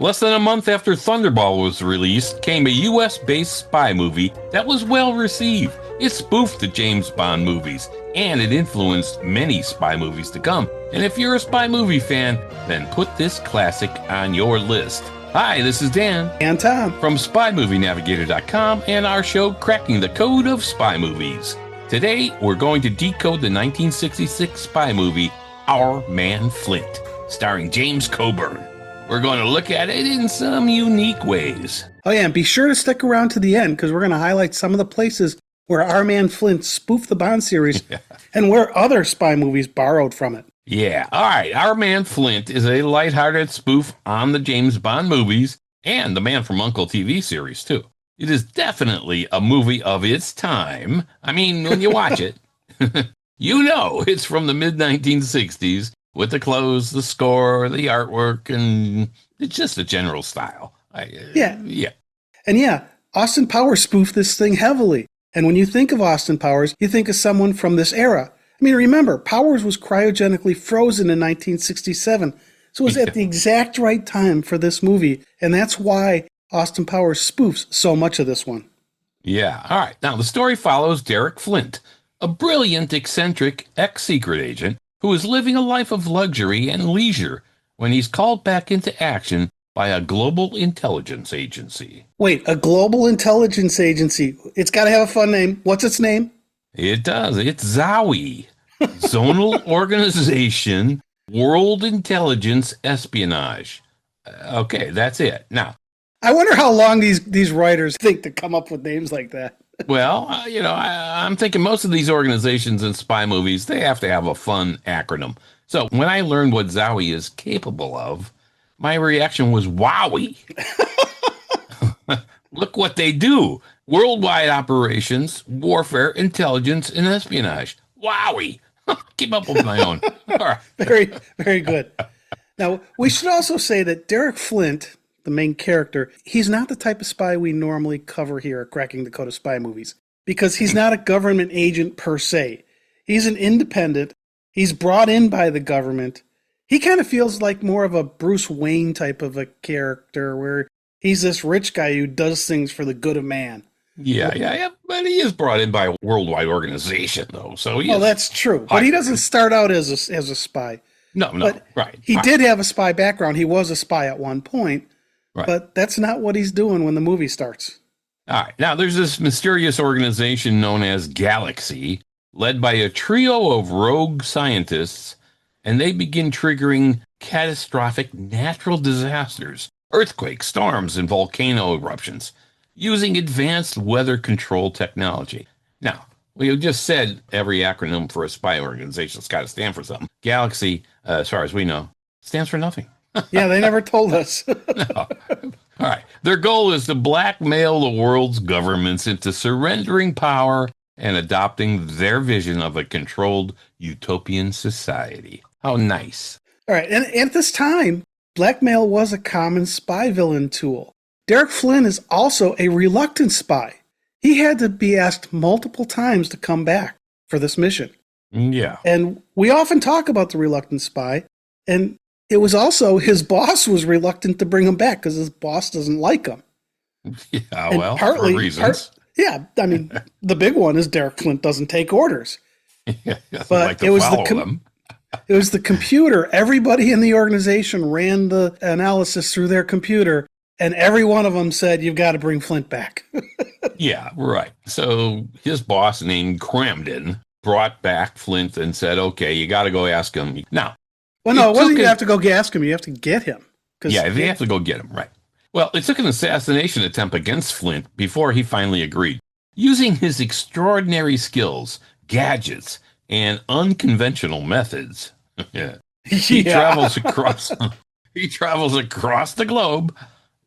Less than a month after Thunderball was released came a US-based spy movie that was well received. It spoofed the James Bond movies, and it influenced many spy movies to come. And if you're a spy movie fan, then put this classic on your list. Hi, this is Dan. And Tom. From SpyMovieNavigator.com and our show, Cracking the Code of Spy Movies. Today, we're going to decode the 1966 spy movie, Our Man Flint, starring James Coburn. We're going to look at it in some unique ways. Oh yeah, and be sure to stick around to the end, because we're going to highlight some of the places where Our Man Flint spoofed the Bond series and where other spy movies borrowed from it. Yeah, all right. Our Man Flint is a lighthearted spoof on the James Bond movies and the Man from U.N.C.L.E. TV series, too. It is definitely a movie of its time. I mean, when you watch it, you know it's from the mid-1960s with the clothes, the score, the artwork, and it's just a general style. Yeah. And yeah, Austin Powers spoofed this thing heavily. And when you think of Austin Powers, you think of someone from this era. I mean, remember, Powers was cryogenically frozen in 1967, so it was at the exact right time for this movie, and that's why Austin Powers spoofs so much of this one. Yeah, all right. Now, the story follows Derek Flint, a brilliant, eccentric ex-secret agent who is living a life of luxury and leisure when he's called back into action by a global intelligence agency. Wait, a global intelligence agency? It's got to have a fun name. What's its name? It does. It's ZOWIE. Zonal Organization, World Intelligence Espionage. Okay, that's it. Now, I wonder how long these writers think to come up with names like that. Well, I'm thinking most of these organizations in spy movies, they have to have a fun acronym. So when I learned what ZOWIE is capable of, my reaction was wowie. Look what they do. Worldwide operations, warfare, intelligence, and espionage. Wowie. Keep up with my own. All right. Very, very good. Now, we should also say that Derek Flint, the main character, he's not the type of spy we normally cover here at Cracking the Code of Spy Movies, because he's not a government agent per se. He's an independent. He's brought in by the government. He kind of feels like more of a Bruce Wayne type of a character, where he's this rich guy who does things for the good of man. Yeah. But he is brought in by a worldwide organization, though. So that's true. But he doesn't start out as a spy. No, but right. He did have a spy background. He was a spy at one point. Right. But that's not what he's doing when the movie starts. All right. Now, there's this mysterious organization known as Galaxy, led by a trio of rogue scientists, and they begin triggering catastrophic natural disasters, earthquakes, storms, and volcano eruptions, using advanced weather control technology. Now, we just said every acronym for a spy organization's got to stand for something. Galaxy, as far as we know, stands for nothing. Yeah, they never told us. No. All right. Their goal is to blackmail the world's governments into surrendering power and adopting their vision of a controlled utopian society. How nice. All right. And at this time, blackmail was a common spy villain tool. Derek Flint is also a reluctant spy. He had to be asked multiple times to come back for this mission. Yeah. And we often talk about the reluctant spy, and it was also his boss was reluctant to bring him back because his boss doesn't like him. Yeah, and well, for reasons. I mean, the big one is Derek Flint doesn't take orders. Yeah, but it was it was the computer. Everybody in the organization ran the analysis through their computer, and every one of them said, "You've got to bring Flint back." Yeah, right. So his boss named Cramden brought back Flint and said, "Okay, you got to go ask him now." Well, no, it wasn't you have to go ask him. You have to get him. Yeah, they have to go get him, right. Well, it took an assassination attempt against Flint before he finally agreed. Using his extraordinary skills, gadgets, and unconventional methods, he travels across the globe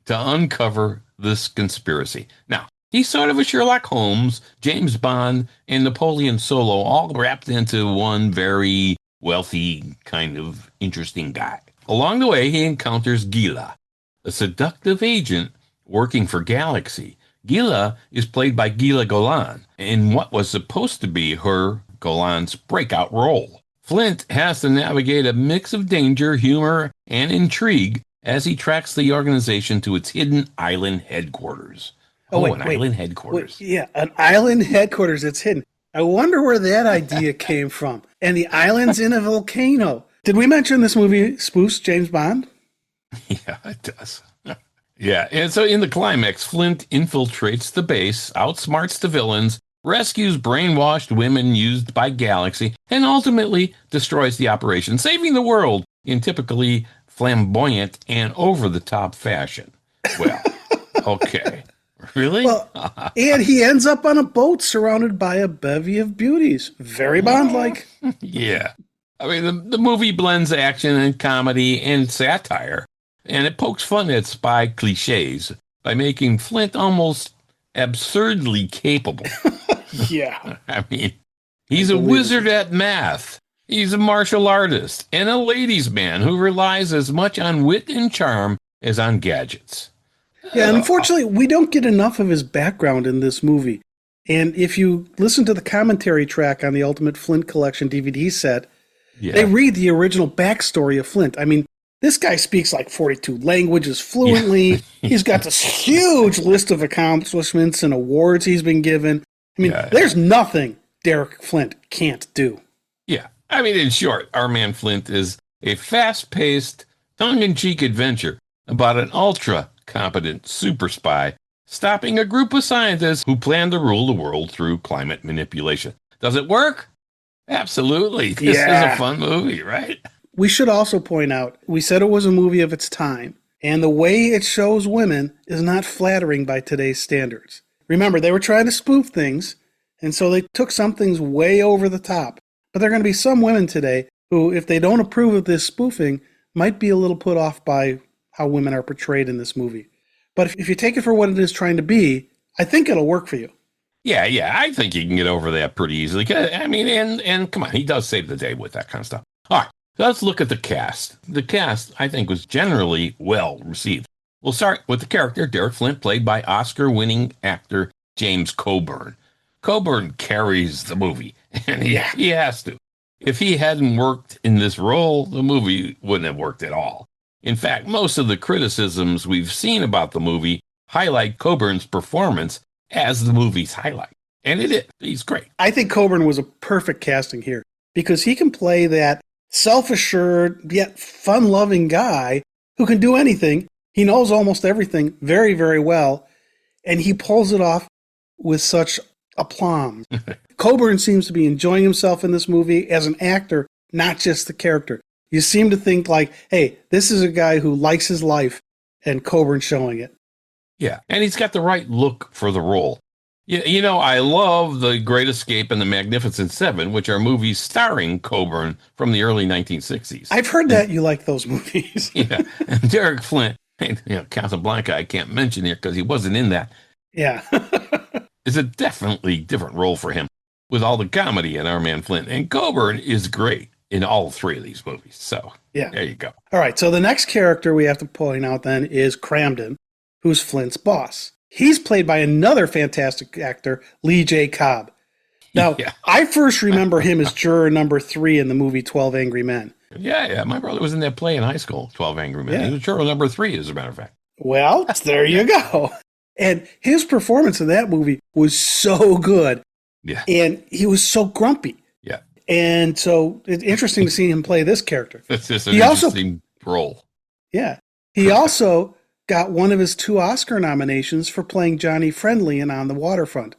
to uncover this conspiracy. Now, he's sort of a Sherlock Holmes, James Bond, and Napoleon Solo all wrapped into one very wealthy, kind of interesting guy. Along the way, he encounters Gila, a seductive agent working for Galaxy. Gila is played by Gila Golan in what was supposed to be her, Golan's, breakout role. Flint has to navigate a mix of danger, humor, and intrigue as he tracks the organization to its hidden island headquarters. Island headquarters. Wait, yeah, an island headquarters that's hidden. I wonder where that idea came from. And the island's in a volcano. Did we mention this movie spoofs James Bond? Yeah, it does. Yeah, and so in the climax, Flint infiltrates the base, outsmarts the villains, rescues brainwashed women used by Galaxy, and ultimately destroys the operation, saving the world in typically flamboyant and over-the-top fashion. Well, okay. Really? Well, and he ends up on a boat surrounded by a bevy of beauties. Very Bond-like. Yeah. I mean, the movie blends action and comedy and satire, and it pokes fun at spy cliches by making Flint almost absurdly capable. Yeah. I mean, he's a wizard at math. He's a martial artist and a ladies' man who relies as much on wit and charm as on gadgets. Yeah, unfortunately, we don't get enough of his background in this movie. And if you listen to the commentary track on the Ultimate Flint Collection DVD set, they read the original backstory of Flint. I mean, this guy speaks like 42 languages fluently. Yeah. He's got this huge list of accomplishments and awards he's been given. I mean, there's nothing Derek Flint can't do. Yeah. I mean, in short, Our Man Flint is a fast-paced, tongue-in-cheek adventure about an ultra-competent super spy stopping a group of scientists who plan to rule the world through climate manipulation. Does it work? Absolutely. This is a fun movie, right? We should also point out, we said it was a movie of its time, and the way it shows women is not flattering by today's standards. Remember, they were trying to spoof things, and so they took some things way over the top. But there are going to be some women today who, if they don't approve of this spoofing, might be a little put off by how women are portrayed in this movie. But if you take it for what it is trying to be, I think it'll work for you. Yeah, I think you can get over that pretty easily. I mean, and come on, he does save the day with that kind of stuff. All right, let's look at the cast. The cast, I think, was generally well received. We'll start with the character, Derek Flint, played by Oscar-winning actor James Coburn. Coburn carries the movie, and he has to. If he hadn't worked in this role, the movie wouldn't have worked at all. In fact, most of the criticisms we've seen about the movie highlight Coburn's performance as the movie's highlight. And it is. He's great. I think Coburn was a perfect casting here because he can play that self-assured yet fun-loving guy who can do anything. He knows almost everything very, very well, and he pulls it off with such aplomb. Coburn seems to be enjoying himself in this movie as an actor, not just the character. You seem to think like, hey, this is a guy who likes his life, and Coburn's showing it. Yeah, and he's got the right look for the role. You know, I love The Great Escape and The Magnificent Seven, which are movies starring Coburn from the early 1960s. I've heard that you like those movies. Yeah, and Derek Flint, Casablanca, I can't mention here because he wasn't in that. Yeah. It's a definitely different role for him with all the comedy in Our Man Flint. And Coburn is great in all three of these movies. So there you go. All right, so the next character we have to point out then is Cramden, who's Flint's boss. He's played by another fantastic actor, Lee J. Cobb. Now, I first remember him as juror number 3 in the movie 12 Angry Men. Yeah. My brother was in that play in high school, 12 Angry Men. He was juror number 3, as a matter of fact. Well, there you go. And his performance in that movie was so good. Yeah. And he was so grumpy. Yeah. And so it's interesting to see him play this character. That's just an interesting role. Yeah. He also got one of his 2 Oscar nominations for playing Johnny Friendly in On the Waterfront.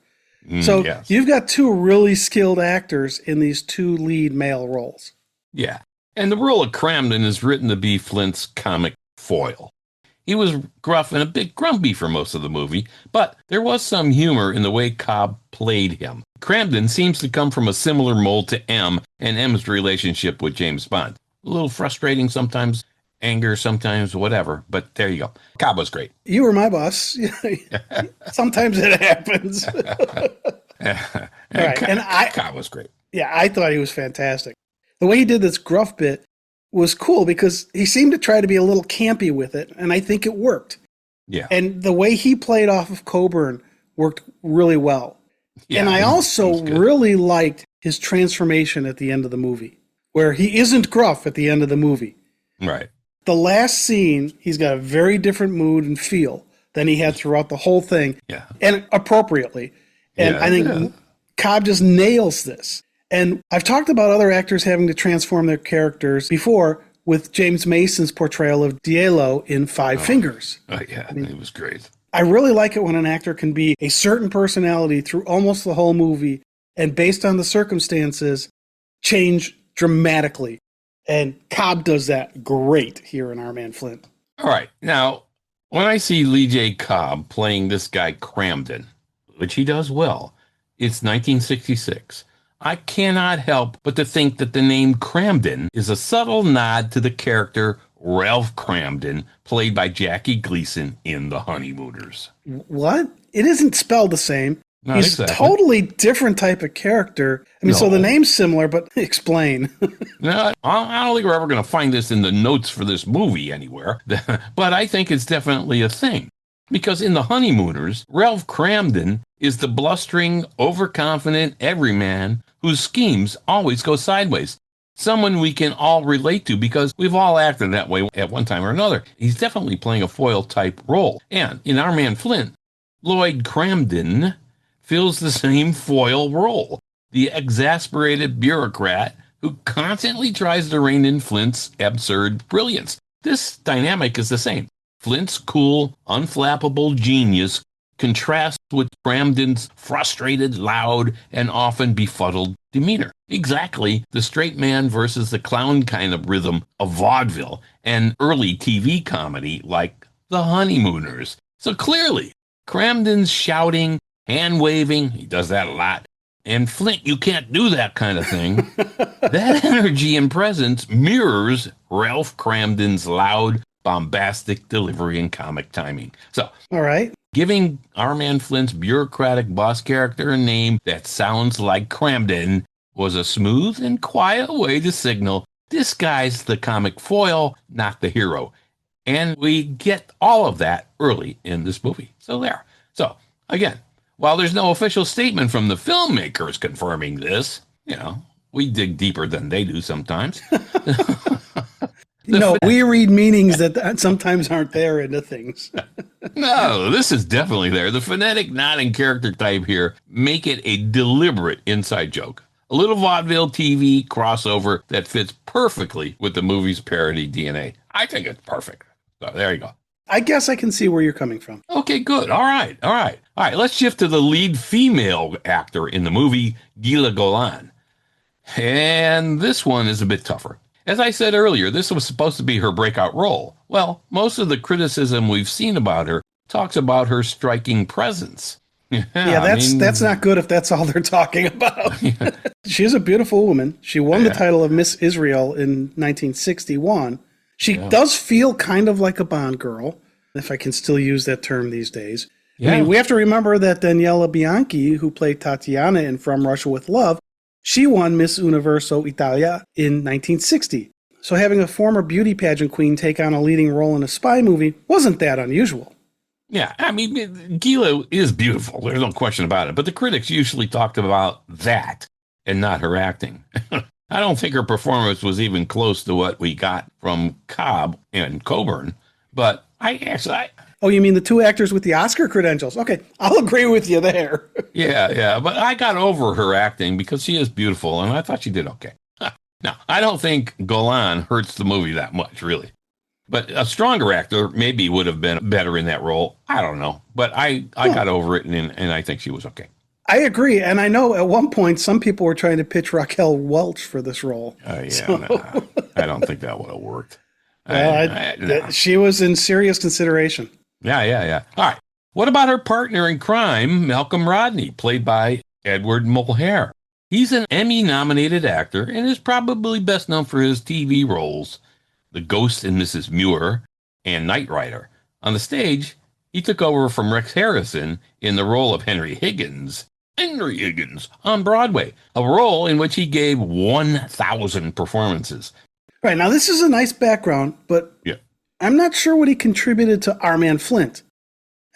So you've got 2 really skilled actors in these 2 lead male roles. Yeah. And the role of Cramden is written to be Flint's comic foil. He was gruff and a bit grumpy for most of the movie, but there was some humor in the way Cobb played him. Cramden seems to come from a similar mold to M and M's relationship with James Bond. A little frustrating sometimes, anger sometimes, whatever, but there you go. Cobb was great. You were my boss. Sometimes it happens. Cobb was great. Yeah, I thought he was fantastic. The way he did this gruff bit was cool because he seemed to try to be a little campy with it, and I think it worked. Yeah. And the way he played off of Coburn worked really well. Yeah, and I also really liked his transformation at the end of the movie, where he isn't gruff at the end of the movie. Right. the last scene, he's got a very different mood and feel than he had throughout the whole thing. Yeah. And appropriately. And I think Cobb just nails this. And I've talked about other actors having to transform their characters before with James Mason's portrayal of Diello in Five Fingers. Oh, yeah, it was great. I really like it when an actor can be a certain personality through almost the whole movie and based on the circumstances, change dramatically. And Cobb does that great here in Our Man Flint. All right. Now, when I see Lee J. Cobb playing this guy Cramden, which he does well, it's 1966. I cannot help but to think that the name Cramden is a subtle nod to the character Ralph Cramden, played by Jackie Gleason in The Honeymooners. What? It isn't spelled the same. Not He's exactly. a totally different type of character. I mean, so the name's similar, but explain. No, I don't think we're ever going to find this in the notes for this movie anywhere, but I think it's definitely a thing. Because in The Honeymooners, Ralph Cramden is the blustering, overconfident everyman whose schemes always go sideways. Someone we can all relate to because we've all acted that way at one time or another. He's definitely playing a foil-type role. And in Our Man Flint, Lloyd Cramden fills the same foil role, the exasperated bureaucrat who constantly tries to rein in Flint's absurd brilliance. This dynamic is the same. Flint's cool, unflappable genius contrasts with Cramden's frustrated, loud, and often befuddled demeanor. Exactly the straight man versus the clown kind of rhythm of vaudeville and early TV comedy like The Honeymooners. So clearly, Cramden's shouting, hand-waving, he does that a lot, and Flint, you can't do that kind of thing. That energy and presence mirrors Ralph Cramden's loud, bombastic delivery and comic timing. So, All right. giving Our Man Flint's bureaucratic boss character a name that sounds like Cramden was a smooth and quiet way to signal this guy's the comic foil, not the hero. And we get all of that early in this movie. So there. So, again, while there's no official statement from the filmmakers confirming this, we dig deeper than they do sometimes. No, we read meanings that sometimes aren't there into things. No, this is definitely there. The phonetic nod and character type here make it a deliberate inside joke. A little vaudeville TV crossover that fits perfectly with the movie's parody DNA. I think it's perfect. So there you go. I guess I can see where you're coming from. Okay, good. All right. Let's shift to the lead female actor in the movie, Gila Golan. And this one is a bit tougher. As I said earlier, this was supposed to be her breakout role. Well, most of the criticism we've seen about her talks about her striking presence. That's not good if that's all they're talking about. She's a beautiful woman. She won the title of Miss Israel in 1961. She does feel kind of like a Bond girl, if I can still use that term these days. Yeah. I mean, we have to remember that Daniela Bianchi, who played Tatiana in From Russia with Love, she won Miss Universo Italia in 1960. So having a former beauty pageant queen take on a leading role in a spy movie wasn't that unusual. Yeah, I mean, Gila is beautiful. There's no question about it. But the critics usually talked about that and not her acting. I don't think her performance was even close to what we got from Cobb and Coburn. But Oh, you mean the two actors with the Oscar credentials? Okay, I'll agree with you there. Yeah. But I got over her acting because she is beautiful, and I thought she did okay. Now, I don't think Golan hurts the movie that much, really. But a stronger actor maybe would have been better in that role. I don't know. But I got over it, and I think she was okay. I agree. And I know at one point some people were trying to pitch Raquel Welch for this role. No, I don't think that would have worked. She was in serious consideration. Yeah. All right. What about her partner in crime, Malcolm Rodney, played by Edward Mulhare? He's an Emmy-nominated actor and is probably best known for his TV roles, The Ghost in Mrs. Muir and Knight Rider. On the stage, he took over from Rex Harrison in the role of Henry Higgins on Broadway, a role in which he gave 1,000 performances. Right, now this is a nice background, but I'm not sure what he contributed to Our Man Flint.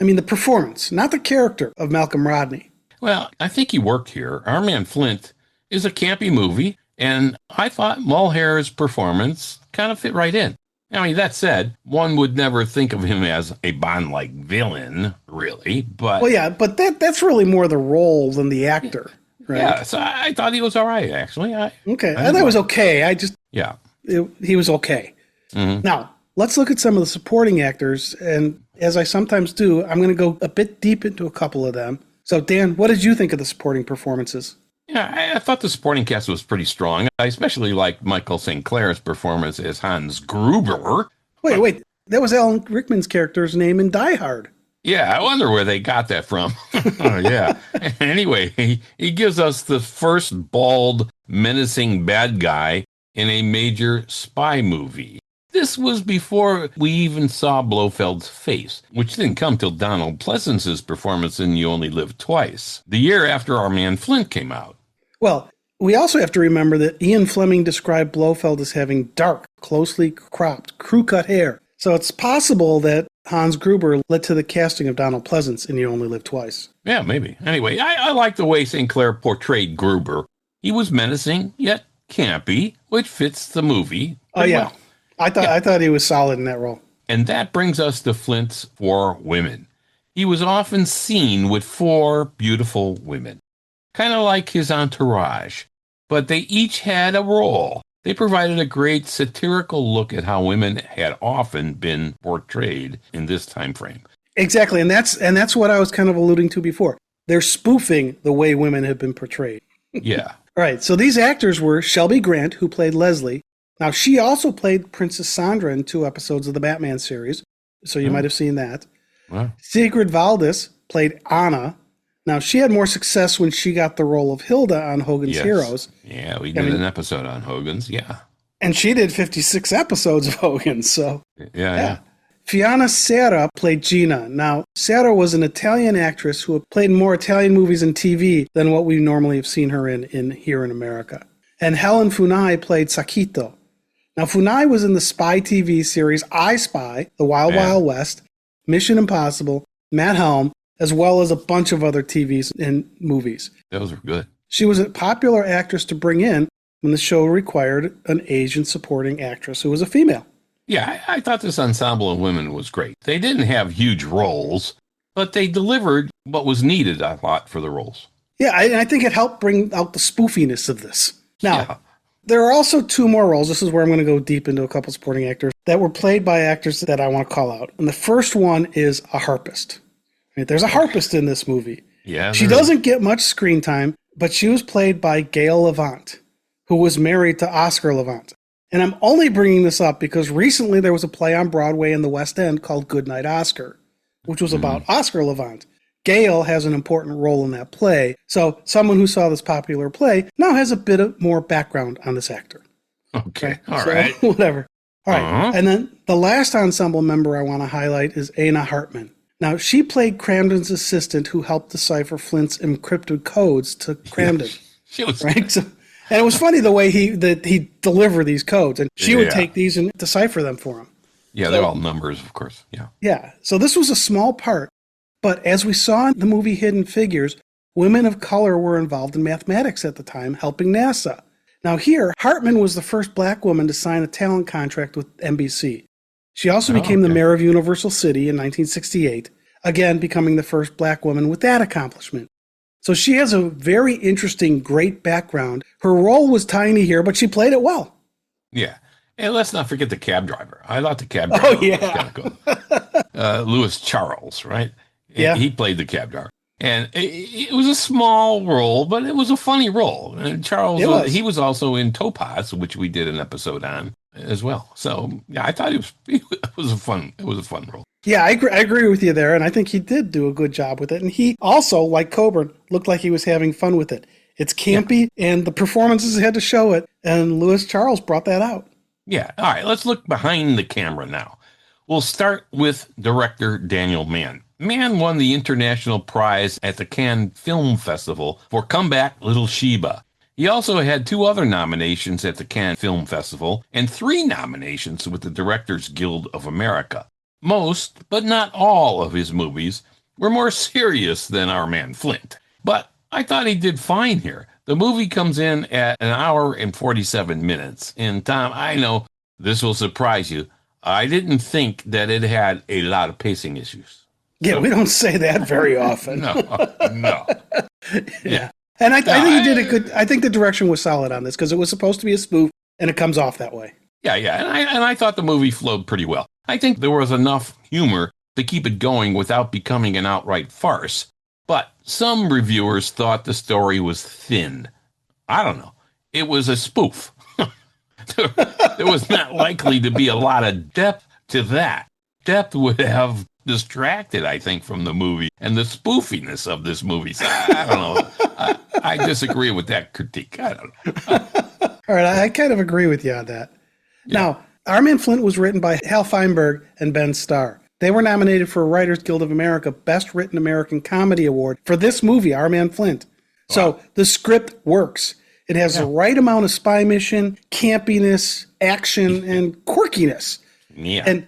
I mean, the performance, not the character of Malcolm Rodney. Well, I think he worked here. Our Man Flint is a campy movie, and I thought Mulhare's performance kind of fit right in. I mean, that said, one would never think of him as a Bond-like villain, really, but Well, yeah, but that's really more the role than the actor, right? yeah, so I thought he was all right, actually. Okay, I I didn't thought it was mind. okay. I just Yeah. he was okay. Hmm. Now let's look at some of the supporting actors, and as I sometimes do, I'm going to go a bit deep into a couple of them. So, Dan, what did you think of the supporting performances? Yeah, I thought the supporting cast was pretty strong. I especially liked Michael St. Clair's performance as Hans Gruber. Wait, that was Alan Rickman's character's name in Die Hard. Yeah, I wonder where they got that from. Oh, yeah. Anyway, he gives us the first bald, menacing bad guy in a major spy movie. This was before we even saw Blofeld's face, which didn't come till Donald Pleasance's performance in You Only Live Twice, the year after our man Flint came out. Well, we also have to remember that Ian Fleming described Blofeld as having dark, closely cropped, crew-cut hair. So it's possible that Hans Gruber led to the casting of Donald Pleasance in You Only Live Twice. Yeah, maybe. Anyway, I like the way St. Clair portrayed Gruber. He was menacing, yet campy, which fits the movie. Oh yeah, well. I thought he was solid in that role. And that brings us to Flint's four women. He was often seen with four beautiful women, kind of like his entourage, but they each had a role. They provided a great satirical look at how women had often been portrayed in this time frame. Exactly, and that's what I was kind of alluding to before. They're spoofing the way women have been portrayed. Yeah. All right, so these actors were Shelby Grant, who played Leslie. Now, she also played Princess Sandra in 2 episodes of the Batman series, so you might have seen that. Well, Sigrid Valdez played Anna. Now, she had more success when she got the role of Hilda on Hogan's yes. Heroes. Yeah, we did an episode on Hogan's. Yeah. And she did 56 episodes of Hogan's, so Yeah. Fiona Serra played Gina. Now, Serra was an Italian actress who had played more Italian movies and TV than what we normally have seen her in here in America. And Helen Funai played Sakito. Now, Funai was in the spy TV series I Spy, The Wild Wild West, Mission Impossible, Matt Helm, as well as a bunch of other TVs and movies. Those were good. She was a popular actress to bring in when the show required an Asian supporting actress who was a female. Yeah, I thought this ensemble of women was great. They didn't have huge roles, but they delivered what was needed, I thought, for the roles. Yeah, I think it helped bring out the spoofiness of this. Now, Yeah. there are also 2 more roles. This is where I'm going to go deep into a couple supporting actors that were played by actors that I want to call out. And the first one is a harpist. Right, there's a harpist in this movie. Yeah. She doesn't get much screen time, but she was played by Gail Levant, who was married to Oscar Levant. And I'm only bringing this up because recently there was a play on Broadway in the West End called Goodnight Oscar, which was about Oscar Levant. Gail has an important role in that play, so someone who saw this popular play now has a bit of more background on this actor. Okay. Okay? All So, right. Whatever. All right. Uh-huh. And then the last ensemble member I want to highlight is Anna Hartman. Now, she played Cramden's assistant who helped decipher Flint's encrypted codes to Cramden. She was Right? So, and it was funny the way he delivered these codes, and she would Yeah. take these and decipher them for him. Yeah, they're all numbers, of course. Yeah. Yeah. So this was a small part, but as we saw in the movie Hidden Figures, women of color were involved in mathematics at the time, helping NASA. Now here, Hartman was the first black woman to sign a talent contract with NBC. She also became the mayor of Universal City in 1968, again becoming the first black woman with that accomplishment. So she has a very interesting, great background. Her role was tiny here, but she played it well. Yeah. And let's not forget the cab driver. I thought the cab driver was kind of cool. Louis Charles, right? Yeah. He played the cab driver. And it was a small role, but it was a funny role. And Charles, he was also in Topaz, which we did an episode on as well. So yeah, I thought it was a fun role. Yeah, I agree with you there, and I think he did do a good job with it. And he also, like Coburn, looked like he was having fun with it. It's campy, and the performances had to show it, and Louis Charles brought that out. Yeah. All right, let's look behind the camera now. We'll start with director Daniel Mann. Mann won the international prize at the Cannes Film Festival for Comeback Little Sheba. He also had 2 other nominations at the Cannes Film Festival and 3 nominations with the Directors Guild of America. Most, but not all, of his movies were more serious than Our Man Flint. But I thought he did fine here. The movie comes in at 1 hour and 47 minutes. And Tom, I know this will surprise you. I didn't think that it had a lot of pacing issues. Yeah, we don't say that very often. No, no. Yeah. And I think he did a good. I think the direction was solid on this because it was supposed to be a spoof, and it comes off that way. Yeah, yeah. And I thought the movie flowed pretty well. I think there was enough humor to keep it going without becoming an outright farce. But some reviewers thought the story was thin. I don't know. It was a spoof. There was not likely to be a lot of depth to that. Depth would have distracted, I think, from the movie and the spoofiness of this movie. So I don't know. I disagree with that critique. I don't know. All right, I kind of agree with you on that. Yeah. Now, Our Man Flint was written by Hal Feinberg and Ben Starr. They were nominated for a Writers Guild of America Best Written American Comedy Award for this movie, Our Man Flint. Wow. So the script works. It has the right amount of spy mission, campiness, action, and quirkiness. Yeah. And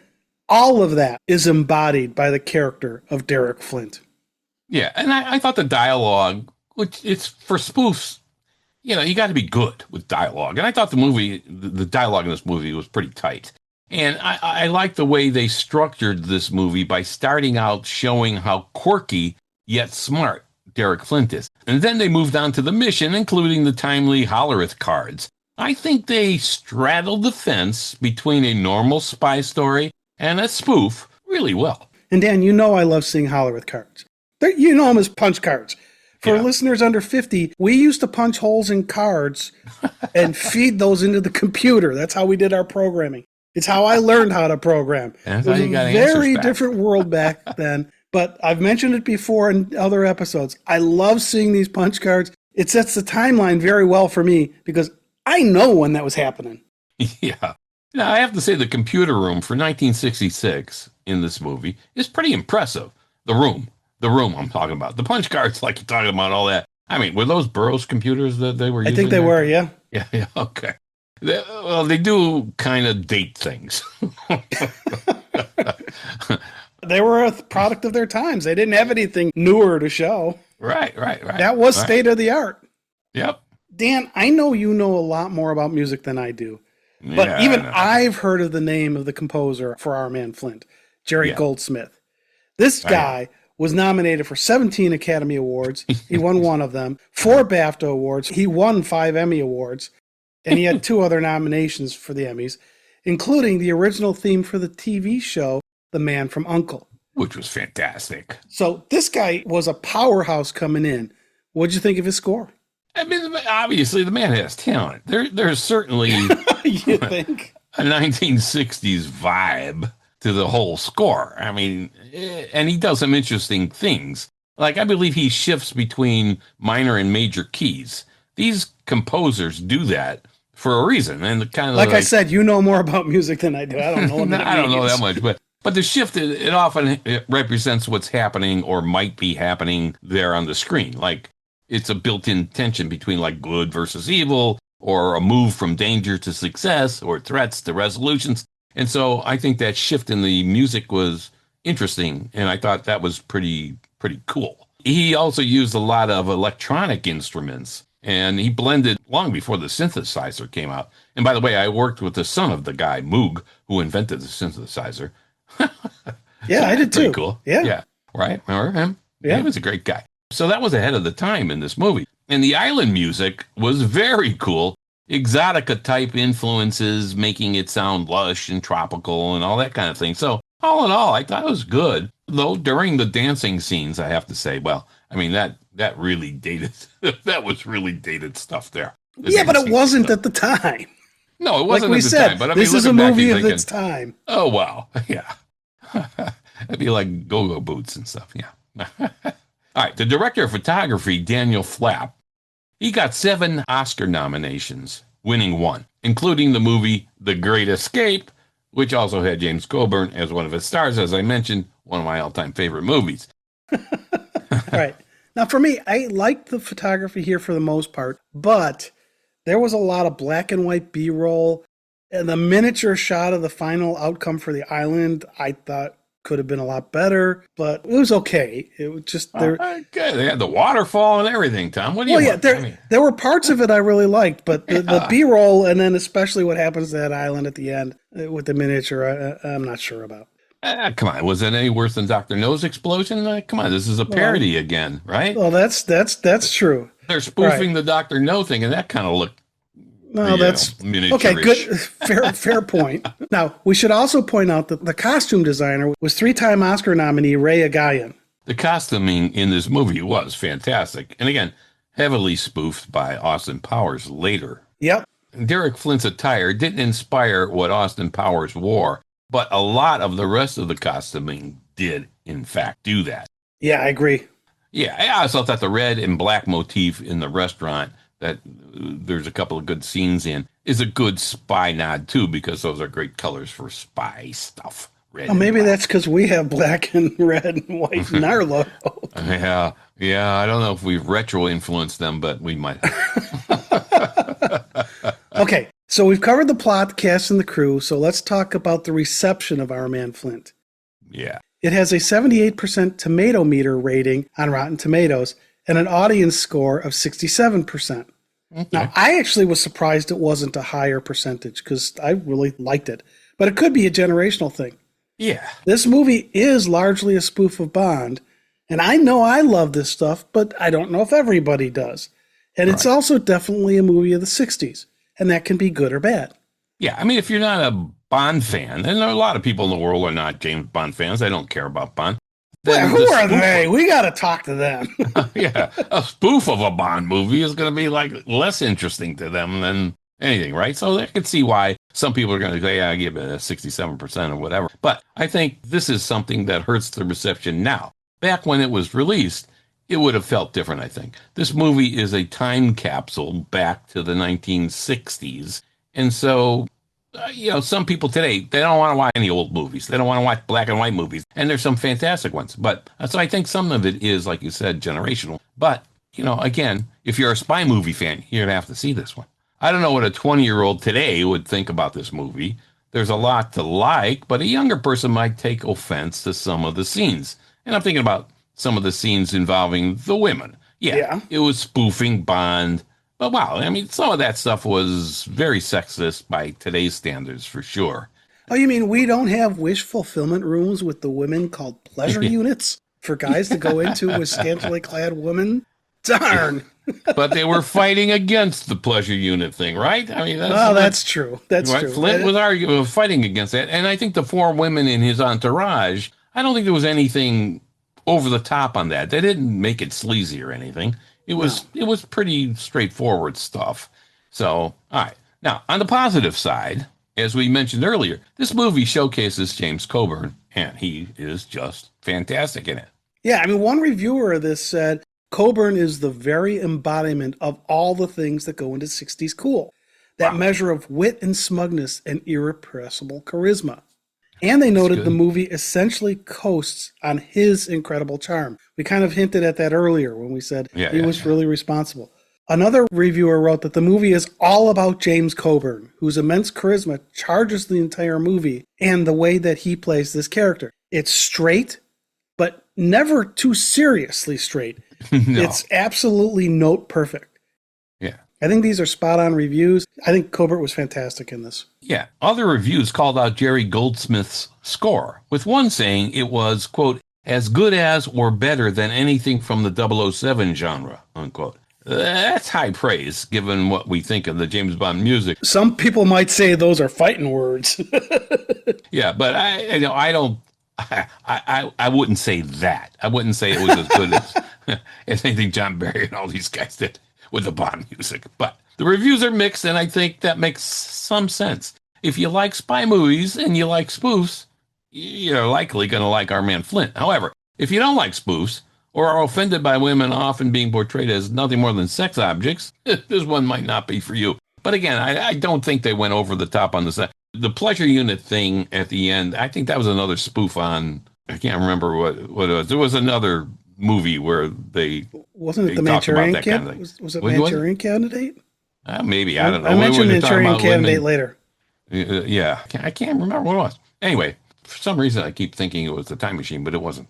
all of that is embodied by the character of Derek Flint. Yeah, and I thought the dialogue, which it's for spoofs, you know, you got to be good with dialogue. And I thought the dialogue in this movie was pretty tight. And I like the way they structured this movie by starting out showing how quirky yet smart Derek Flint is. And then they moved on to the mission, including the timely Hollerith cards. I think they straddled the fence between a normal spy story and a spoof really well. And Dan, you know I love seeing Hollerith cards. You know them as punch cards. For listeners under 50, we used to punch holes in cards and feed those into the computer. That's how we did our programming. It's how I learned how to program. That's it was how you got a very back. different world back then. But I've mentioned it before in other episodes. I love seeing these punch cards. It sets the timeline very well for me because I know when that was happening. Yeah. Now, I have to say the computer room for 1966 in this movie is pretty impressive. The room I'm talking about. The punch cards, like you're talking about, all that. I mean, were those Burroughs computers that they were using? I think they were, yeah. Yeah, okay. They do kind of date things. They were a product of their times. They didn't have anything newer to show. Right. That was state of the art. Yep. Dan, I know you know a lot more about music than I do. But even I've heard of the name of the composer for Our Man Flint, Jerry Goldsmith. This guy was nominated for 17 Academy Awards. He won one of them. 4 BAFTA Awards. He won 5 Emmy Awards. And he had 2 other nominations for the Emmys, including the original theme for the TV show, The Man from U.N.C.L.E. Which was fantastic. So this guy was a powerhouse coming in. What'd you think of his score? I mean, obviously, the man has talent. There's certainly you think? a 1960s vibe to the whole score. I mean, and he does some interesting things. Like, I believe he shifts between minor and major keys. These composers do that for a reason. And kind of like I said, you know more about music than I do. I don't know. I don't know that much, but the shift, it often represents what's happening or might be happening there on the screen. Like, it's a built-in tension between like good versus evil, or a move from danger to success, or threats to resolutions. And so I think that shift in the music was interesting, and I thought that was pretty cool. He also used a lot of electronic instruments, and he blended long before the synthesizer came out. And by the way, I worked with the son of the guy, Moog, who invented the synthesizer. Yeah, I did too. Pretty cool. Yeah. Right? Remember him? Yeah. He was a great guy. So that was ahead of the time in this movie. And the island music was very cool. Exotica type influences, making it sound lush and tropical and all that kind of thing. So all in all, I thought it was good. Though during the dancing scenes, I have to say, well, I mean, that really dated, that was really dated stuff there. Yeah, but it wasn't at the time. No, it wasn't like we at the said, time. But I mean, this is a movie of its time. Oh, wow. Yeah. It'd be like go-go boots and stuff. Yeah. All right. The director of photography, Daniel Flapp, he got 7 Oscar nominations, winning 1, including the movie The Great Escape, which also had James Coburn as one of its stars, as I mentioned, one of my all-time favorite movies. Right. Now, for me, I liked the photography here for the most part, but there was a lot of black and white B-roll, and the miniature shot of the final outcome for the island, I thought could have been a lot better, but it was okay. It was just there. Okay, they had the waterfall and everything, Tom. What do you Well, yeah, want? I mean, there were parts of it I really liked, but the yeah. B-roll and then especially what happens to that island at the end with the miniature, I'm not sure about. Come on, was it any worse than Dr. No's explosion? Come on, this is a parody again, right? Well, that's true. They're spoofing the Dr. No thing, and that kind of looked No, that's okay. Good, fair point. Now we should also point out that the costume designer was 3-time Oscar nominee Ray Agayan. The costuming in this movie was fantastic, and again, heavily spoofed by Austin Powers later. Yep. Derek Flint's attire didn't inspire what Austin Powers wore, but a lot of the rest of the costuming did, in fact, do that. Yeah, I agree. Yeah, I also thought the red and black motif in the restaurant that there's a couple of good scenes in is a good spy nod, too, because those are great colors for spy stuff. Red maybe that's because we have black and red and white in our logo. Yeah, I don't know if we've retro-influenced them, but we might. Okay, so we've covered the plot, the cast, and the crew, so let's talk about the reception of Our Man Flint. Yeah. It has a 78% tomato meter rating on Rotten Tomatoes and an audience score of 67%. Okay. Now, I actually was surprised it wasn't a higher percentage because I really liked it, but it could be a generational thing. Yeah. This movie is largely a spoof of Bond, and I know I love this stuff, but I don't know if everybody does. And it's also definitely a movie of the 60s, and that can be good or bad. Yeah, I mean, if you're not a Bond fan, and there are a lot of people in the world who are not James Bond fans, they don't care about Bond. Well, who are they? We got to talk to them. Yeah, a spoof of a Bond movie is going to be like less interesting to them than anything, right? So I could see why some people are going to say, yeah, I give it a 67% or whatever. But I think this is something that hurts the reception now. Back when it was released, it would have felt different, I think. This movie is a time capsule back to the 1960s. And so, some people today, they don't want to watch any old movies. They don't want to watch black and white movies. And there's some fantastic ones. But so I think some of it is, like you said, generational. But, again, if you're a spy movie fan, you're going to have to see this one. I don't know what a 20-year-old today would think about this movie. There's a lot to like, but a younger person might take offense to some of the scenes. And I'm thinking about some of the scenes involving the women. Yeah. It was spoofing Bond. But wow, I mean, some of that stuff was very sexist by today's standards, for sure. Oh, you mean we don't have wish fulfillment rooms with the women called pleasure units for guys to go into with scantily clad women? Darn. But they were fighting against the pleasure unit thing, right? I mean, that's true. That's right? true. Flint was fighting against that. And I think the 4 women in his entourage, I don't think there was anything over the top on that. They didn't make it sleazy or anything. It was pretty straightforward stuff. So, all right. Now, on the positive side, as we mentioned earlier, this movie showcases James Coburn, and he is just fantastic in it. Yeah, I mean, one reviewer of this said, Coburn is the very embodiment of all the things that go into 60s cool. That measure of wit and smugness and irrepressible charisma. And they noted the movie essentially coasts on his incredible charm. We kind of hinted at that earlier when we said he was really responsible. Another reviewer wrote that the movie is all about James Coburn, whose immense charisma charges the entire movie and the way that he plays this character. It's straight, but never too seriously straight. No. It's absolutely note perfect. Yeah. I think these are spot-on reviews. I think Coburn was fantastic in this. Yeah. Other reviews called out Jerry Goldsmith's score, with one saying it was, quote, as good as or better than anything from the 007 genre, unquote. That's high praise, given what we think of the James Bond music. Some people might say those are fighting words. Yeah, but I wouldn't say that. I wouldn't say it was as good as anything John Barry and all these guys did with the Bond music. But the reviews are mixed, and I think that makes some sense. If you like spy movies and you like spoofs, you're likely going to like Our Man Flint. However, if you don't like spoofs or are offended by women often being portrayed as nothing more than sex objects, this one might not be for you. But again, I don't think they went over the top on the set. The pleasure unit thing at the end, I think that was another spoof on, I can't remember what it was. There was another movie where they wasn't it the Manchurian Candidate? Was it Manchurian Candidate? Maybe, I don't know. I mentioned Manchurian Candidate later. Yeah, I can't remember what it was. Anyway, For some reason, I keep thinking it was the time machine, but it wasn't.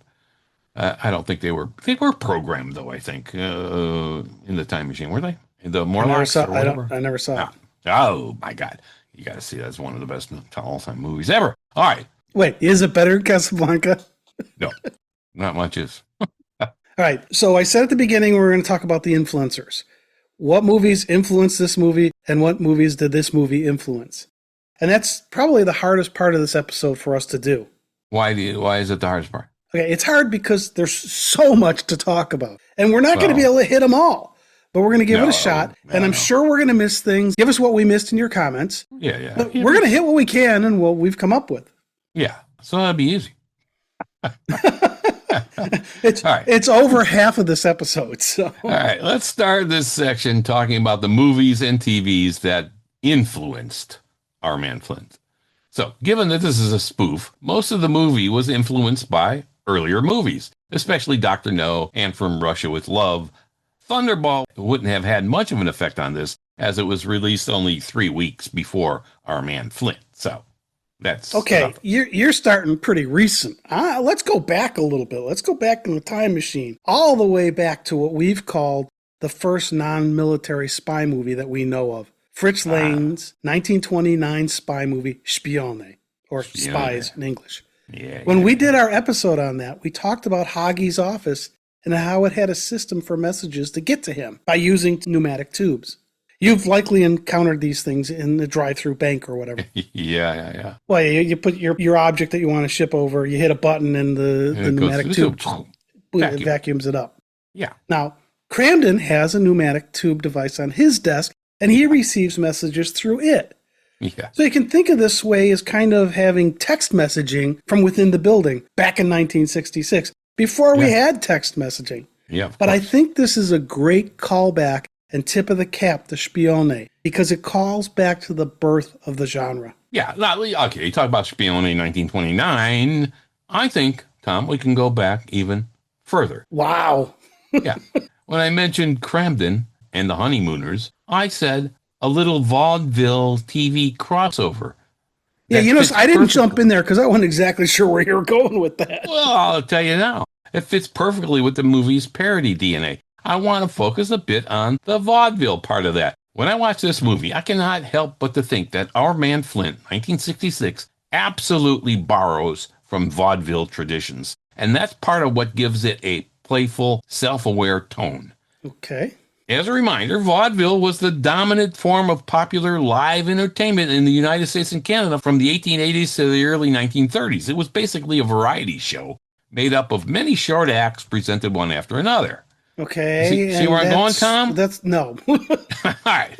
I don't think they were. They were programmed, though. I think in the time machine, were they? The Morlocks or whatever. I never saw it. Oh my God, you got to see that's one of the best all-time movies ever. All right. Wait, is it better than Casablanca? No, not much is. All right. So I said at the beginning we were going to talk about the influencers. What movies influenced this movie, and what movies did this movie influence? And that's probably the hardest part of this episode for us to do. Why is it the hardest part? Okay, it's hard because there's so much to talk about. And we're not going to be able to hit them all. But we're going to give it a shot. And I'm sure we're going to miss things. Give us what we missed in your comments. Yeah. But we're going to hit what we can and what we've come up with. Yeah, so that'd be easy. It's over half of this episode. So. All right, let's start this section talking about the movies and TVs that influenced our man Flint. So, given that this is a spoof, most of the movie was influenced by earlier movies, especially Dr. No and From Russia with Love. Thunderball wouldn't have had much of an effect on this, as it was released only 3 weeks before our man Flint. So, that's okay. You're starting pretty recent. Let's go back a little bit. Let's go back in the time machine, all the way back to what we've called the first non-military spy movie that we know of. Fritz Lang's 1929 spy movie, Spione, or Spies in English. When we did our episode on that, we talked about Hagi's office and how it had a system for messages to get to him by using pneumatic tubes. You've likely encountered these things in the drive-through bank or whatever. Yeah. Well, you put your object that you want to ship over, you hit a button and the pneumatic tube vacuums it up. Yeah. Now, Cramden has a pneumatic tube device on his desk, and he receives messages through it. Yeah. So you can think of this way as kind of having text messaging from within the building back in 1966, before we had text messaging. Yeah. But I think this is a great callback and tip of the cap to Spione, because it calls back to the birth of the genre. Yeah. Okay, you talk about Spione 1929. I think, Tom, we can go back even further. Wow. Yeah. When I mentioned Cramden and the Honeymooners, I said a little vaudeville TV crossover. Yeah, I didn't jump in there because I wasn't exactly sure where you were going with that. Well, I'll tell you now. It fits perfectly with the movie's parody DNA. I want to focus a bit on the vaudeville part of that. When I watch this movie, I cannot help but to think that our man Flint, 1966, absolutely borrows from vaudeville traditions. And that's part of what gives it a playful, self-aware tone. Okay. As a reminder, vaudeville was the dominant form of popular live entertainment in the United States and Canada from the 1880s to the early 1930s. It was basically a variety show made up of many short acts presented one after another. Okay. See where I'm going, Tom? That's no. All right.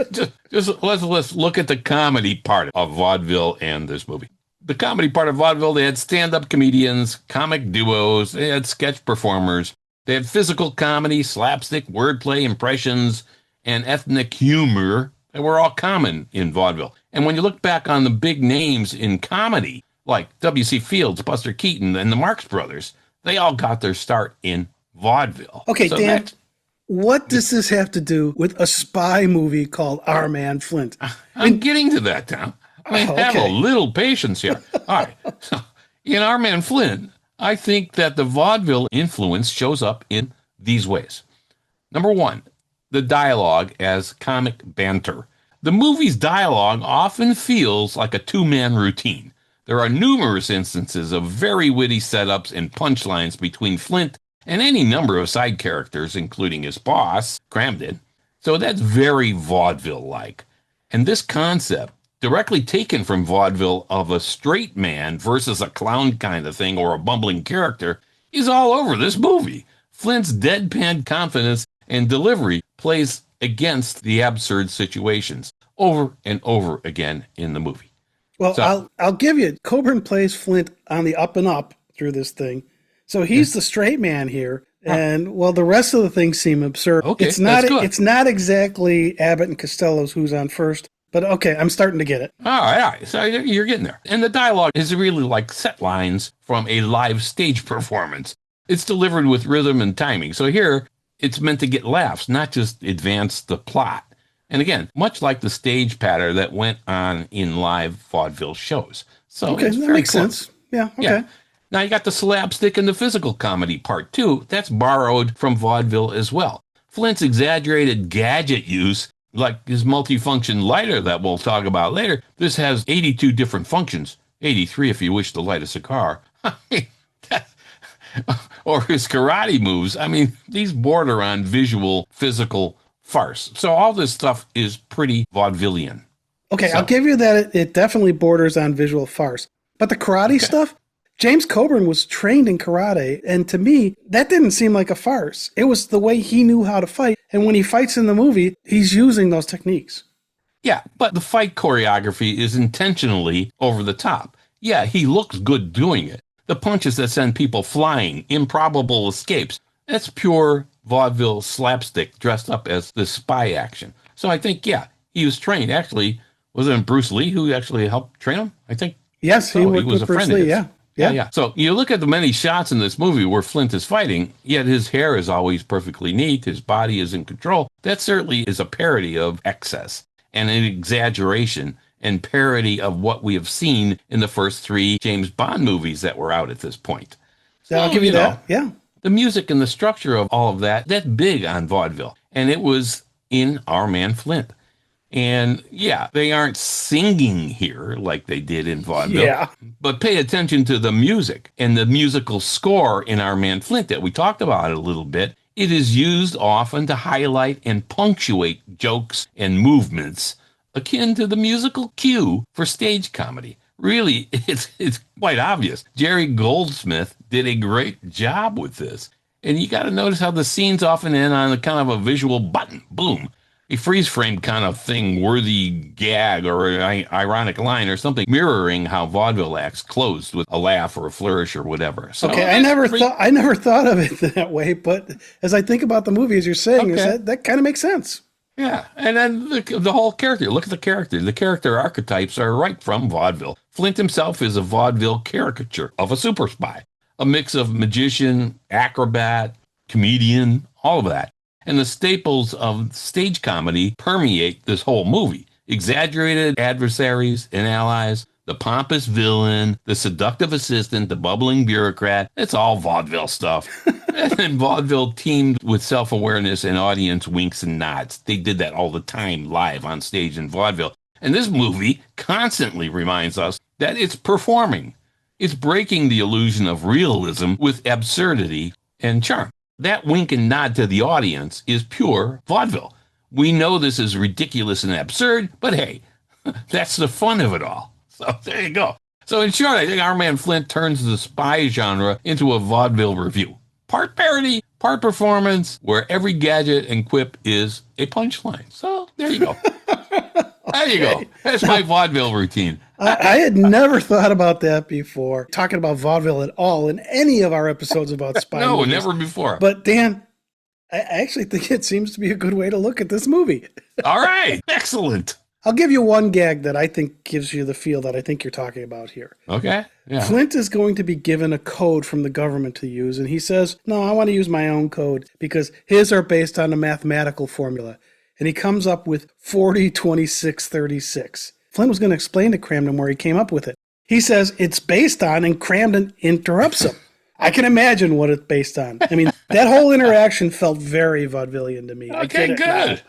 Just let's look at the comedy part of vaudeville and this movie. The comedy part of vaudeville, they had stand-up comedians, comic duos, they had sketch performers. They had physical comedy, slapstick, wordplay, impressions, and ethnic humor that were all common in vaudeville. And when you look back on the big names in comedy, like W.C. Fields, Buster Keaton, and the Marx Brothers, they all got their start in vaudeville. Okay, so Dan, what does this have to do with a spy movie called Our Man Flint? I'm getting to that, Tom. Have a little patience here. All right. So, in Our Man Flint, I think that the vaudeville influence shows up in these ways. Number one, the dialogue as comic banter. The movie's dialogue often feels like a two-man routine. There are numerous instances of very witty setups and punchlines between Flint and any number of side characters, including his boss, Cramden. So that's very vaudeville-like. And this concept, directly taken from vaudeville of a straight man versus a clown kind of thing or a bumbling character, is all over this movie. Flint's deadpan confidence and delivery plays against the absurd situations over and over again in the movie. Well, so, I'll give you, Coburn plays Flint on the up and up through this thing. So he's the straight man here. And well, the rest of the things seem absurd. Okay, it's not exactly Abbott and Costello's Who's on First. But okay, I'm starting to get it. All right. So you're getting there. And the dialogue is really like set lines from a live stage performance. It's delivered with rhythm and timing. So here, it's meant to get laughs, not just advance the plot. And again, much like the stage patter that went on in live vaudeville shows. So okay, that makes sense. Yeah, okay. Yeah. Now you got the slapstick and the physical comedy part too. That's borrowed from vaudeville as well. Flint's exaggerated gadget use, like his multifunction lighter that we'll talk about later, this has 82 different functions. 83 if you wish to light a cigar. Or his karate moves. I mean, these border on visual, physical farce. So all this stuff is pretty vaudevillian. Okay, So- I'll give you that it definitely borders on visual farce. But the karate stuff, James Coburn was trained in karate, and to me, that didn't seem like a farce. It was the way he knew how to fight, and when he fights in the movie, he's using those techniques. Yeah, but the fight choreography is intentionally over the top. Yeah, he looks good doing it. The punches that send people flying, improbable escapes, that's pure vaudeville slapstick dressed up as the spy action. So I think, yeah, he was trained. Actually, was it Bruce Lee who actually helped train him? I think. Yes, he worked was with a Bruce friend of Lee, his. yeah. Yeah. So you look at the many shots in this movie where Flint is fighting, yet his hair is always perfectly neat. His body is in control. That certainly is a parody of excess and an exaggeration and parody of what we have seen in the first 3 James Bond movies that were out at this point. So I'll give you that. Yeah. The music and the structure of all of that's big on vaudeville. And it was in Our Man Flint. And yeah, they aren't singing here like they did in vaudeville. Yeah. But pay attention to the music and the musical score in Our Man Flint that we talked about a little bit. It is used often to highlight and punctuate jokes and movements akin to the musical cue for stage comedy. Really, it's quite obvious. Jerry Goldsmith did a great job with this. And you got to notice how the scenes often end on a kind of a visual button. Boom. A freeze frame kind of thing, worthy gag or an ironic line or something, mirroring how vaudeville acts closed with a laugh or a flourish or whatever. So Okay, I never thought of it that way, but as I think about the movie, as you're saying, that kind of makes sense. Yeah, and then the whole character. Look at the character. The character archetypes are right from vaudeville. Flint himself is a vaudeville caricature of a super spy, a mix of magician, acrobat, comedian, all of that. And the staples of stage comedy permeate this whole movie. Exaggerated adversaries and allies, the pompous villain, the seductive assistant, the bubbling bureaucrat. It's all vaudeville stuff. And vaudeville teamed with self-awareness and audience winks and nods. They did that all the time live on stage in vaudeville. And this movie constantly reminds us that it's performing. It's breaking the illusion of realism with absurdity and charm. That wink and nod to the audience is pure vaudeville. We know this is ridiculous and absurd, but hey, that's the fun of it all. So there you go. So in short, I think Our Man Flint turns the spy genre into a vaudeville review. Part parody, part performance, where every gadget and quip is a punchline. So there you go. There you go. That's my vaudeville routine. I had never thought about that before, talking about vaudeville at all in any of our episodes about spy No, movies. never before. But Dan, I actually think it seems to be a good way to look at this movie. All right. Excellent. I'll give you one gag that I think gives you the feel that I think you're talking about here. Okay. Yeah. Flint is going to be given a code from the government to use, and he says, no, I want to use my own code because his are based on a mathematical formula. And he comes up with 40, 26, 36. Flint was going to explain to Cramden where he came up with it. He says it's based on, and Cramden interrupts him. I can imagine what it's based on. I mean, that whole interaction felt very vaudevillian to me. Okay, good.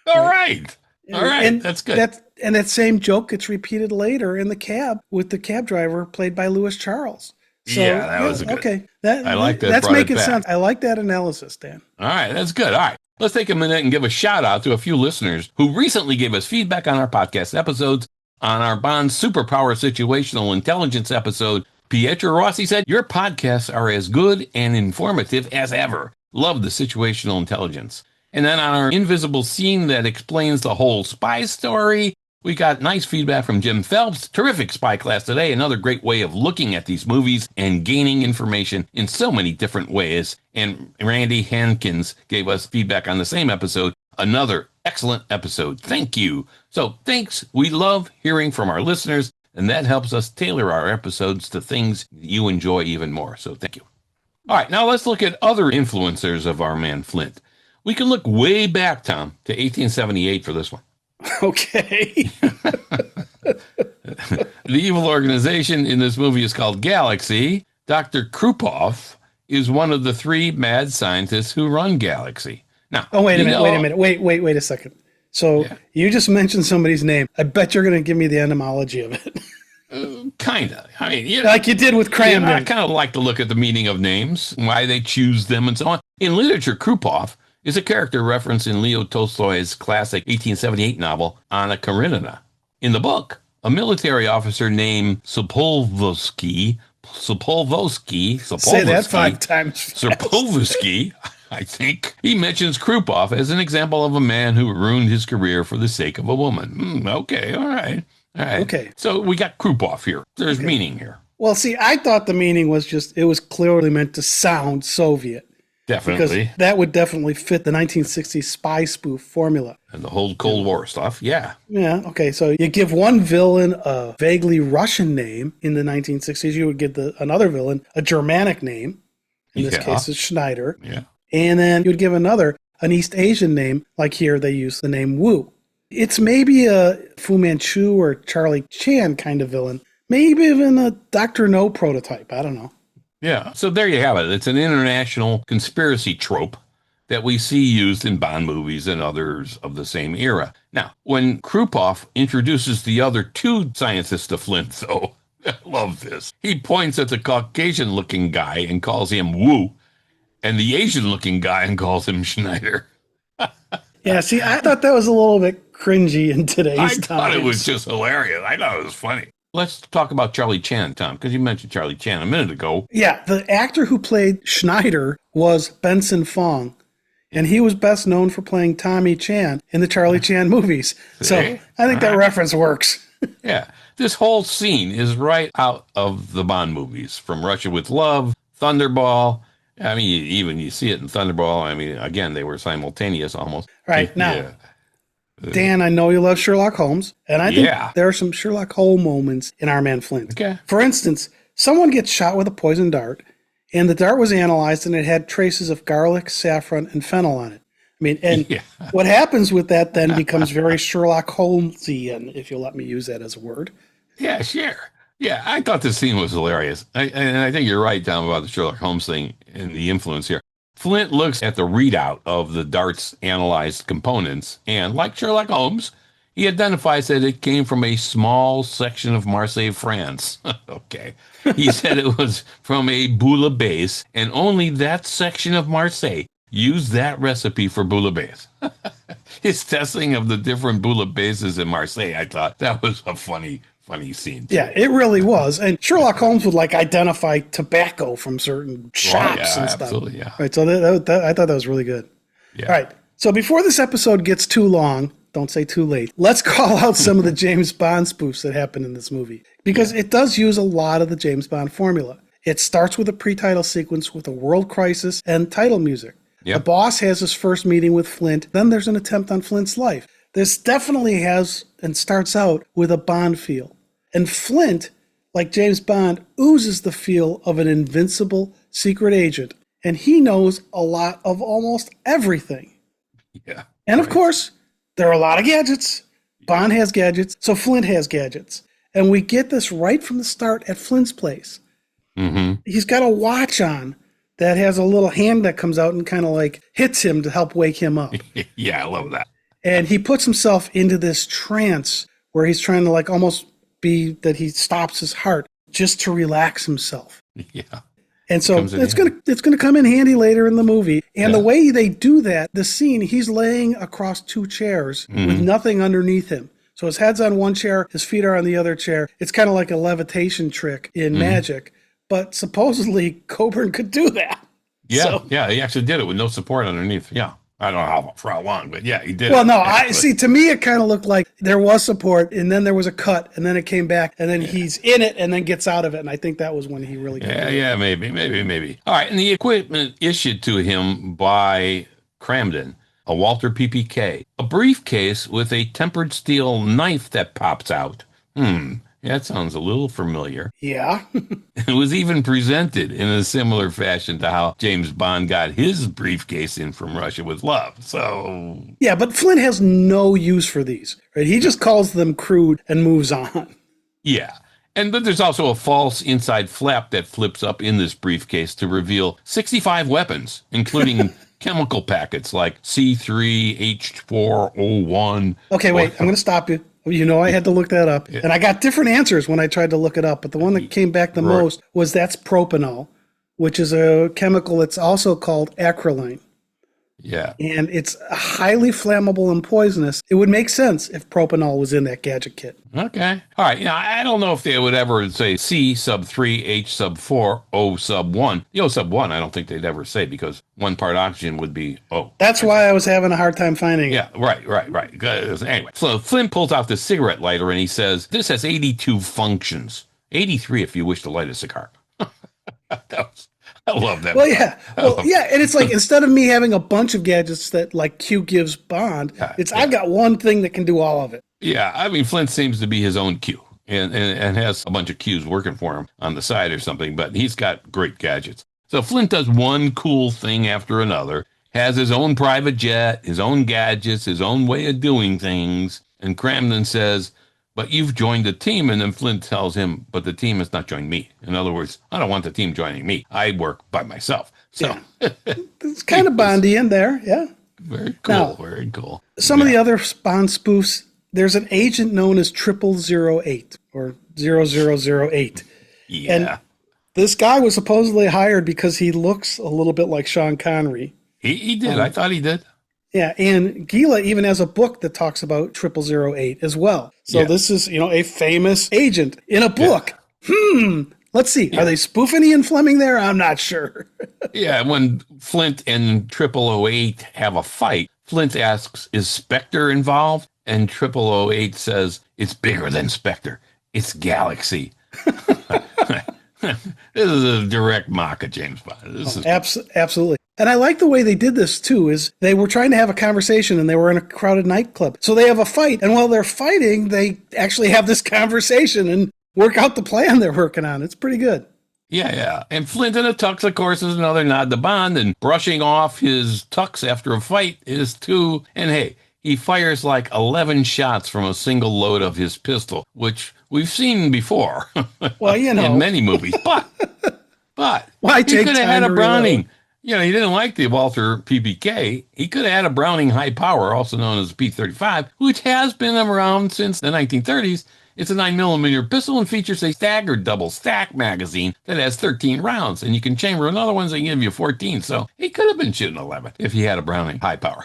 All right. All right. And that's good. That same joke gets repeated later in the cab with the cab driver played by Lewis Charles. So, yeah, that was good. Okay. I like that. That's making back. sense. I like that analysis, Dan. All right, that's good. All right. Let's take a minute and give a shout out to a few listeners who recently gave us feedback on our podcast episodes. On our Bond Superpower Situational Intelligence episode, Pietro Rossi said, your podcasts are as good and informative as ever. Love the situational intelligence. And then on our Invisible Scene that explains the whole spy story, we got nice feedback from Jim Phelps. Terrific spy class today. Another great way of looking at these movies and gaining information in so many different ways. And Randy Hankins gave us feedback on the same episode. Another excellent episode. Thank you. So thanks. We love hearing from our listeners, and that helps us tailor our episodes to things you enjoy even more. So thank you. All right, now let's look at other influencers of Our Man Flint. We can look way back, Tom, to 1878 for this one. Okay. The evil organization in this movie is called Galaxy. Dr. Krupoff is one of the 3 mad scientists who run Galaxy. Now, oh, wait a minute. Wait a second. So you just mentioned somebody's name. I bet you're going to give me the etymology of it. Kind of. I mean, like you did with Cramden. I kind of like to look at the meaning of names, why they choose them, and so on. In literature, Krupoff is a character referenced in Leo Tolstoy's classic 1878 novel, Anna Karenina. In the book, a military officer named Sapolsky, say that 5 times. Sapolsky, I think, he mentions Krupoff as an example of a man who ruined his career for the sake of a woman. Okay, all right. Okay. So we got Krupoff here. There's meaning here. Well, see, I thought the meaning was just, it was clearly meant to sound Soviet. Definitely. Because that would definitely fit the 1960s spy spoof formula. And the whole Cold War stuff, yeah. Yeah, okay. So you give one villain a vaguely Russian name in the 1960s, you would give another villain a Germanic name. In this case, it's Schneider. Yeah. And then you would give another an East Asian name, like here they use the name Wu. It's maybe a Fu Manchu or Charlie Chan kind of villain. Maybe even a Dr. No prototype. I don't know. Yeah. So there you have it. It's an international conspiracy trope that we see used in Bond movies and others of the same era. Now, when Krupoff introduces the other 2 scientists to Flint, though, I love this. He points at the Caucasian-looking guy and calls him Wu, and the Asian-looking guy and calls him Schneider. Yeah, see, I thought that was a little bit cringy in today's times. I thought it was just hilarious. I thought it was funny. Let's talk about Charlie Chan, Tom, because you mentioned Charlie Chan a minute ago. Yeah, the actor who played Schneider was Benson Fong, and he was best known for playing Tommy Chan in the Charlie Chan movies. So I think that reference works. Yeah, this whole scene is right out of the Bond movies, from Russia with Love, Thunderball. I mean, even you see it in Thunderball. I mean, again, they were simultaneous almost. Right, now, Dan, I know you love Sherlock Holmes, and I think there are some Sherlock Holmes moments in Our Man Flint. Okay. For instance, someone gets shot with a poison dart, and the dart was analyzed, and it had traces of garlic, saffron, and fennel on it. I mean, and what happens with that then becomes very Sherlock Holmesian, if you'll let me use that as a word. Yeah, sure. Yeah, I thought this scene was hilarious. And I think you're right, Tom, about the Sherlock Holmes thing and the influence here. Flint looks at the readout of the dart's analyzed components, and like Sherlock Holmes, he identifies that it came from a small section of Marseille, France. Okay. He said it was from a bouillabaisse, and only that section of Marseille used that recipe for bouillabaisse. His testing of the different bouillabaisses in Marseille, I thought that was a funny scene. Yeah, it really was. And Sherlock Holmes would like identify tobacco from certain shops and stuff. Absolutely, yeah. Right, so I thought that was really good. Yeah. All right, so before this episode gets too long, don't say too late, let's call out some of the James Bond spoofs that happen in this movie. Because it does use a lot of the James Bond formula. It starts with a pre-title sequence with a world crisis and title music. Yep. The boss has his first meeting with Flint. Then there's an attempt on Flint's life. This definitely has and starts out with a Bond feel. And Flint, like James Bond, oozes the feel of an invincible secret agent. And he knows a lot of almost everything. Yeah. And of course, there are a lot of gadgets. Bond has gadgets, so Flint has gadgets. And we get this right from the start at Flint's place. Mm-hmm. He's got a watch on that has a little hand that comes out and kind of like hits him to help wake him up. Yeah, I love that. And he puts himself into this trance where he's trying to like almost be that he stops his heart just to relax himself. Yeah. And so it's gonna come in handy later in the movie. And the way they do that, the scene, he's laying across 2 chairs with nothing underneath him. So his head's on one chair, his feet are on the other chair. It's kind of like a levitation trick in magic. But supposedly Coburn could do that. Yeah, he actually did it with no support underneath. Yeah. I don't know for how long, but yeah, he did. Well, no, I see. To me, it kind of looked like there was support, and then there was a cut, and then it came back, and then he's in it, and then gets out of it. And I think that was when he really. Maybe. All right, and the equipment issued to him by Cramden, a Walter PPK, a briefcase with a tempered steel knife that pops out. That sounds a little familiar. Yeah. It was even presented in a similar fashion to how James Bond got his briefcase in from Russia with Love. So. Yeah, but Flint has no use for these, right? He just calls them crude and moves on. Yeah. And then there's also a false inside flap that flips up in this briefcase to reveal 65 weapons, including chemical packets like C3H4O1. Okay, wait, I'm going to stop you. You know, I had to look that up. And I got different answers when I tried to look it up. But the one that came back the most was that's propanol, which is a chemical that's also called acrolein. Yeah. And it's highly flammable and poisonous. It would make sense if propanol was in that gadget kit. Okay. All right. Now, I don't know if they would ever say C sub 3, H sub 4, O sub 1. The O sub 1, I don't think they'd ever say because one part oxygen would be O. That's why I was having a hard time finding it. Yeah, right. Anyway, so Flint pulls out the cigarette lighter and he says, this has 82 functions. 83 if you wish to light a cigar. I love that. Well, yeah. Well, yeah. And it's like, instead of me having a bunch of gadgets that like Q gives Bond, I've got one thing that can do all of it. Yeah. I mean, Flint seems to be his own Q and has a bunch of Qs working for him on the side or something, but he's got great gadgets. So Flint does one cool thing after another, has his own private jet, his own gadgets, his own way of doing things. And Cramden says, but you've joined the team. And then Flint tells him, but the team has not joined me. In other words, I don't want the team joining me. I work by myself. So it's kind of Bondy in there. Yeah. Very cool. Now, very cool. Some of the other Bond spoofs, there's an agent known as 0008 or 0008. Yeah. And this guy was supposedly hired because he looks a little bit like Sean Connery. He did. I thought he did. Yeah, and Gila even has a book that talks about 0008 as well. So this is, a famous agent in a book. Yeah. Let's see. Are they spoofing Ian Fleming there? I'm not sure. Yeah, when Flint and 0008 have a fight, Flint asks, is Spectre involved? And 0008 says, it's bigger than Spectre. It's Galaxy. This is a direct mock of James Bond. Absolutely. And I like the way they did this, too, is they were trying to have a conversation and they were in a crowded nightclub. So they have a fight. And while they're fighting, they actually have this conversation and work out the plan they're working on. It's pretty good. Yeah. And Flint in a tux, of course, is another nod to Bond. And brushing off his tux after a fight is too. And hey, he fires like 11 shots from a single load of his pistol, which we've seen before. Well, in many movies. But why he take could have time had a to Browning. reload? He didn't like the Walther PPK. He could have had a Browning high power, also known as P-35, which has been around since the 1930s. It's a 9mm pistol and features a staggered double stack magazine that has 13 rounds, and you can chamber another ones that give you 14. So he could have been shooting 11 if he had a Browning high power.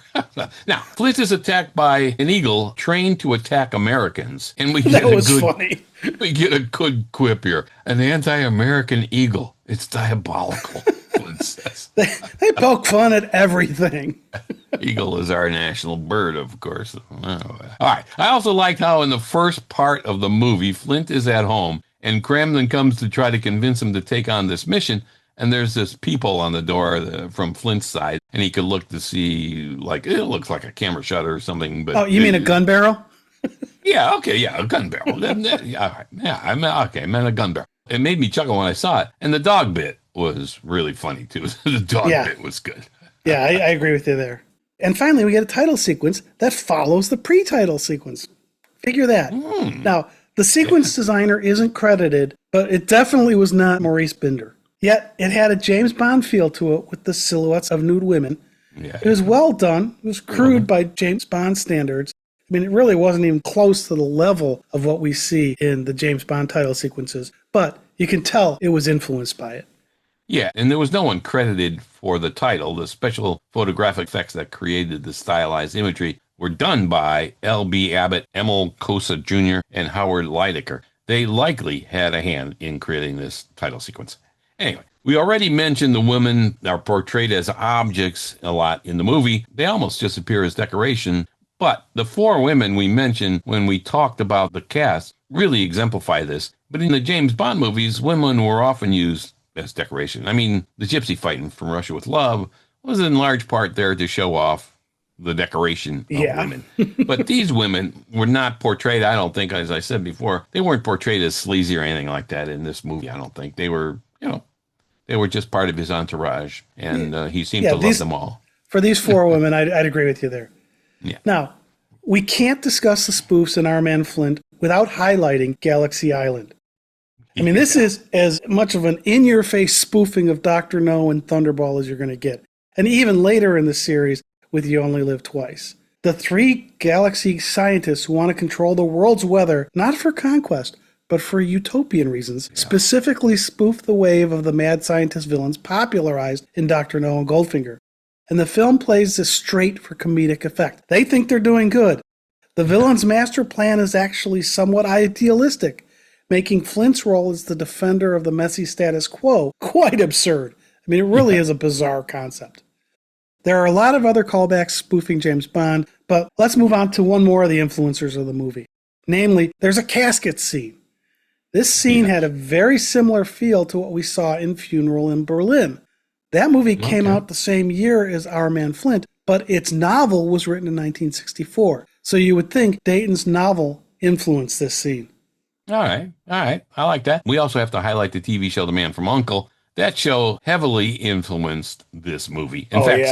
Now, Flint is attacked by an eagle trained to attack Americans, and we get funny. We get a good quip here. An anti-American eagle. It's diabolical. Flint says. They poke fun at everything. Eagle is our national bird, of course. All right. I also liked how in the first part of the movie, Flint is at home and Cramden comes to try to convince him to take on this mission. And there's this peephole on the door from Flint's side. And he could look to see, like, it looks like a camera shutter or something. But you mean a gun barrel? Yeah. Okay. Yeah. A gun barrel. Yeah. All right. Yeah. I meant a gun barrel. It made me chuckle when I saw it. And the dog bit was really funny, too. The dog bit was good. Yeah, I agree with you there. And finally, we get a title sequence that follows the pre-title sequence. Figure that. Now, the sequence designer isn't credited, but it definitely was not Maurice Binder. Yet, it had a James Bond feel to it with the silhouettes of nude women. Yeah. It was well done. It was crude by James Bond standards. I mean, it really wasn't even close to the level of what we see in the James Bond title sequences, but you can tell it was influenced by it. Yeah, and there was no one credited for the title. The special photographic effects that created the stylized imagery were done by L.B. Abbott, Emil Kosa Jr., and Howard Leidecker. They likely had a hand in creating this title sequence. Anyway, we already mentioned the women are portrayed as objects a lot in the movie. They almost just appear as decoration. But the four women we mentioned when we talked about the cast really exemplify this. But in the James Bond movies, women were often used as decoration. I mean, the gypsy fighting from Russia with Love was in large part there to show off the decoration of women. But these women were not portrayed, I don't think, as I said before, they weren't portrayed as sleazy or anything like that in this movie, I don't think. They were, they were just part of his entourage, and he seemed to love them all. For these four women, I'd agree with you there. Yeah. Now, we can't discuss the spoofs in Our Man Flint without highlighting Galaxy Island. I mean, this is as much of an in-your-face spoofing of Dr. No and Thunderball as you're going to get. And even later in the series with You Only Live Twice. The three galaxy scientists who want to control the world's weather, not for conquest, but for utopian reasons, specifically spoof the wave of the mad scientist villains popularized in Dr. No and Goldfinger. And the film plays this straight for comedic effect. They think they're doing good. The villain's master plan is actually somewhat idealistic, making Flint's role as the defender of the messy status quo quite absurd. I mean, it really is a bizarre concept. There are a lot of other callbacks spoofing James Bond, but let's move on to one more of the influencers of the movie. Namely, there's a casket scene. This scene had a very similar feel to what we saw in Funeral in Berlin. That movie came out the same year as Our Man Flint, but its novel was written in 1964. So you would think Dayton's novel influenced this scene. All right. I like that. We also have to highlight the TV show The Man from U.N.C.L.E. That show heavily influenced this movie. In fact,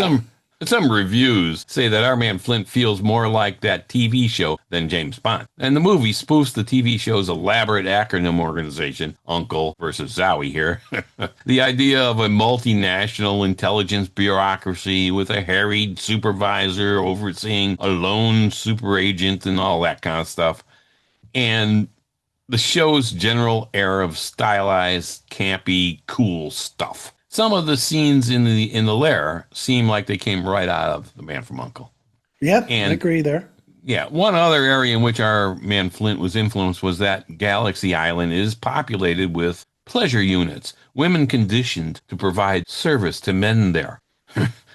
some reviews say that Our Man Flint feels more like that TV show than James Bond. And the movie spoofs the TV show's elaborate acronym organization, U.N.C.L.E. versus ZOWIE here. The idea of a multinational intelligence bureaucracy with a harried supervisor overseeing a lone super agent and all that kind of stuff. And the show's general air of stylized, campy, cool stuff. Some of the scenes in the lair seem like they came right out of The Man from U.N.C.L.E. Yep, I agree there. Yeah, one other area in which Our Man Flint was influenced was that Galaxy Island is populated with pleasure units, women conditioned to provide service to men there,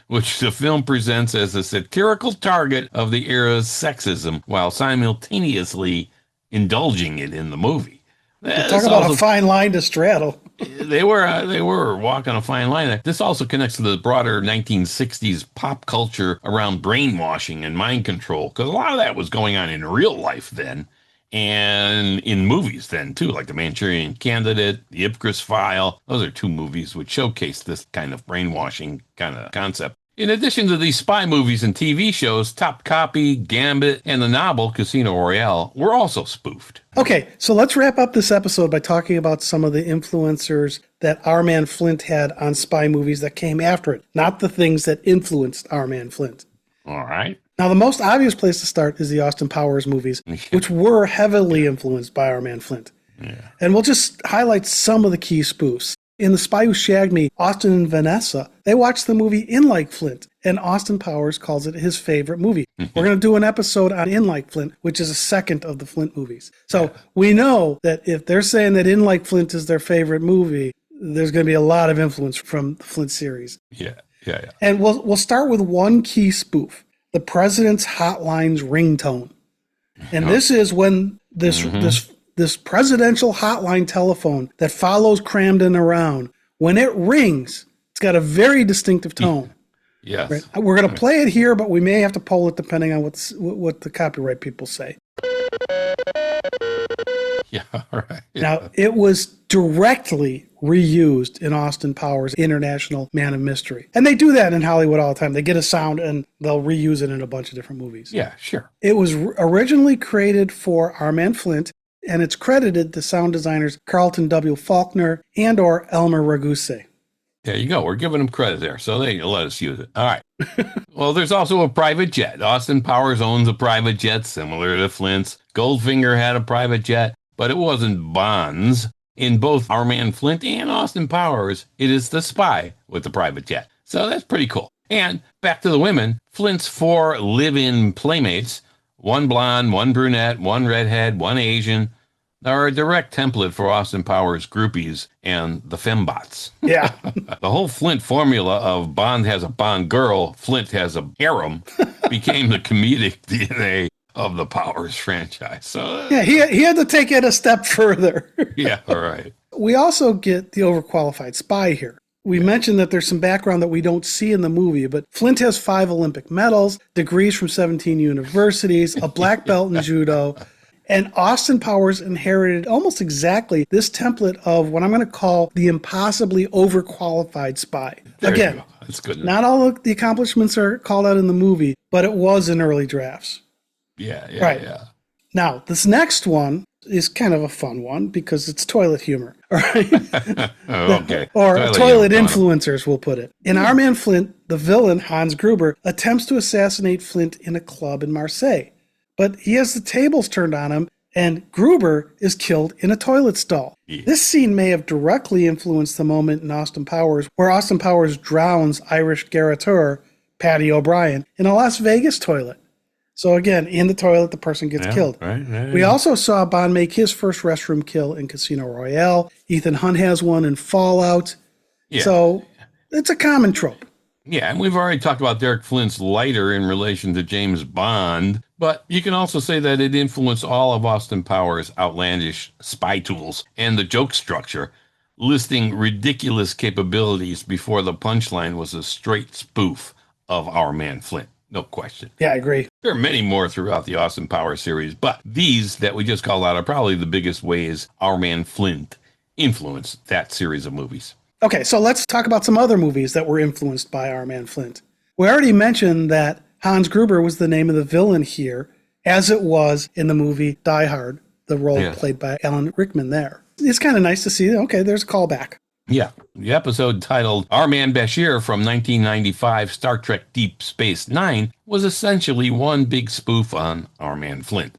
which the film presents as a satirical target of the era's sexism while simultaneously indulging it in the movie. Talk about a fine line to straddle. They were walking a fine line. This also connects to the broader 1960s pop culture around brainwashing and mind control, because a lot of that was going on in real life then, and in movies then too, like The Manchurian Candidate, The Ipcris File. Those are two movies which showcase this kind of brainwashing kind of concept. In addition to these spy movies and TV shows, Top Copy, Gambit, and the novel Casino Royale were also spoofed. Okay, so let's wrap up this episode by talking about some of the influencers that Our Man Flint had on spy movies that came after it, not the things that influenced Our Man Flint. All right. Now, the most obvious place to start is the Austin Powers movies, which were heavily influenced by Our Man Flint. Yeah. And we'll just highlight some of the key spoofs. In The Spy Who Shagged Me, Austin and Vanessa, they watched the movie In Like Flint, and Austin Powers calls it his favorite movie. We're going to do an episode on In Like Flint, which is a second of the Flint movies. So we know that if they're saying that In Like Flint is their favorite movie, there's going to be a lot of influence from the Flint series. Yeah. And we'll start with one key spoof, the President's Hotline's ringtone. And this is when this presidential hotline telephone that follows Cramden around, when it rings, it's got a very distinctive tone. Yes. Right? We're going to play it here, but we may have to poll it depending on what the copyright people say. Yeah, all right. Now, it was directly reused in Austin Powers' International Man of Mystery. And they do that in Hollywood all the time. They get a sound and they'll reuse it in a bunch of different movies. Yeah, sure. It was originally created for Our Man Flint, and it's credited to sound designers Carlton W. Faulkner and or Elmer Raguse. There you go. We're giving them credit there, so they let us use it. All right. Well, there's also a private jet. Austin Powers owns a private jet similar to Flint's. Goldfinger had a private jet, but it wasn't Bond's. In both Our Man Flint and Austin Powers, it is the spy with the private jet. So that's pretty cool. And back to the women, Flint's 4 live-in playmates, one blonde, one brunette, one redhead, one Asian, are a direct template for Austin Powers groupies and the fembots. Yeah. The whole Flint formula of Bond has a Bond girl, Flint has a harem, became the comedic DNA of the Powers franchise. So yeah, he had to take it a step further. Yeah, all right. We also get the overqualified spy here. We mentioned that there's some background that we don't see in the movie, but Flint has 5 Olympic medals, degrees from 17 universities, a black belt in judo, and Austin Powers inherited almost exactly this template of what I'm going to call the impossibly overqualified spy. There Again, that's good. Not all of the accomplishments are called out in the movie, but it was in early drafts. Yeah. Now, this next one is kind of a fun one because it's toilet humor. All right. Okay. Or toilet humor. influencers, we'll put it. In Our Man Flint, the villain, Hans Gruber, attempts to assassinate Flint in a club in Marseille. But he has the tables turned on him, and Gruber is killed in a toilet stall. Yeah. This scene may have directly influenced the moment in Austin Powers where Austin Powers drowns Irish garroteur Paddy O'Brien in a Las Vegas toilet. So again, in the toilet, the person gets killed. Right. We also saw Bond make his first restroom kill in Casino Royale. Ethan Hunt has one in Fallout. Yeah. So it's a common trope. Yeah, and we've already talked about Derek Flint's lighter in relation to James Bond, but you can also say that it influenced all of Austin Powers' outlandish spy tools and the joke structure, listing ridiculous capabilities before the punchline was a straight spoof of Our Man Flint. No question. Yeah, I agree. There are many more throughout the Austin Powers series, but these that we just called out are probably the biggest ways Our Man Flint influenced that series of movies. Okay, so let's talk about some other movies that were influenced by Our Man Flint. We already mentioned that Hans Gruber was the name of the villain here, as it was in the movie Die Hard, the role played by Alan Rickman there. It's kind of nice to see, okay, there's a callback. Yeah, the episode titled Our Man Bashir from 1995 Star Trek Deep Space Nine was essentially one big spoof on Our Man Flint.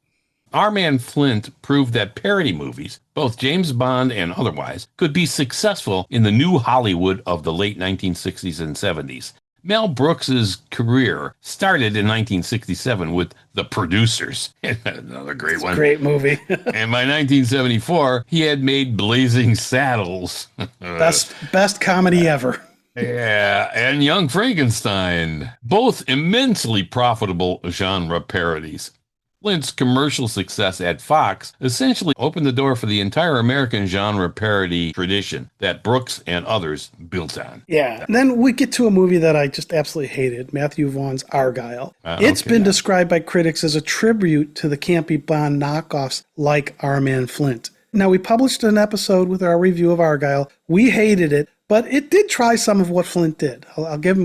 Our Man Flint proved that parody movies, both James Bond and otherwise, could be successful in the new Hollywood of the late 1960s and 70s. Mel Brooks's career started in 1967 with The Producers, another great one. Great movie. And by 1974, he had made Blazing Saddles. Best comedy ever. Yeah, and Young Frankenstein, both immensely profitable genre parodies. Flint's commercial success at Fox essentially opened the door for the entire American genre parody tradition that Brooks and others built on. Yeah. And then we get to a movie that I just absolutely hated, Matthew Vaughn's Argylle. It's been described by critics as a tribute to the campy Bond knockoffs like Our Man Flint. Now, we published an episode with our review of Argylle. We hated it, but it did try some of what Flint did. I'll give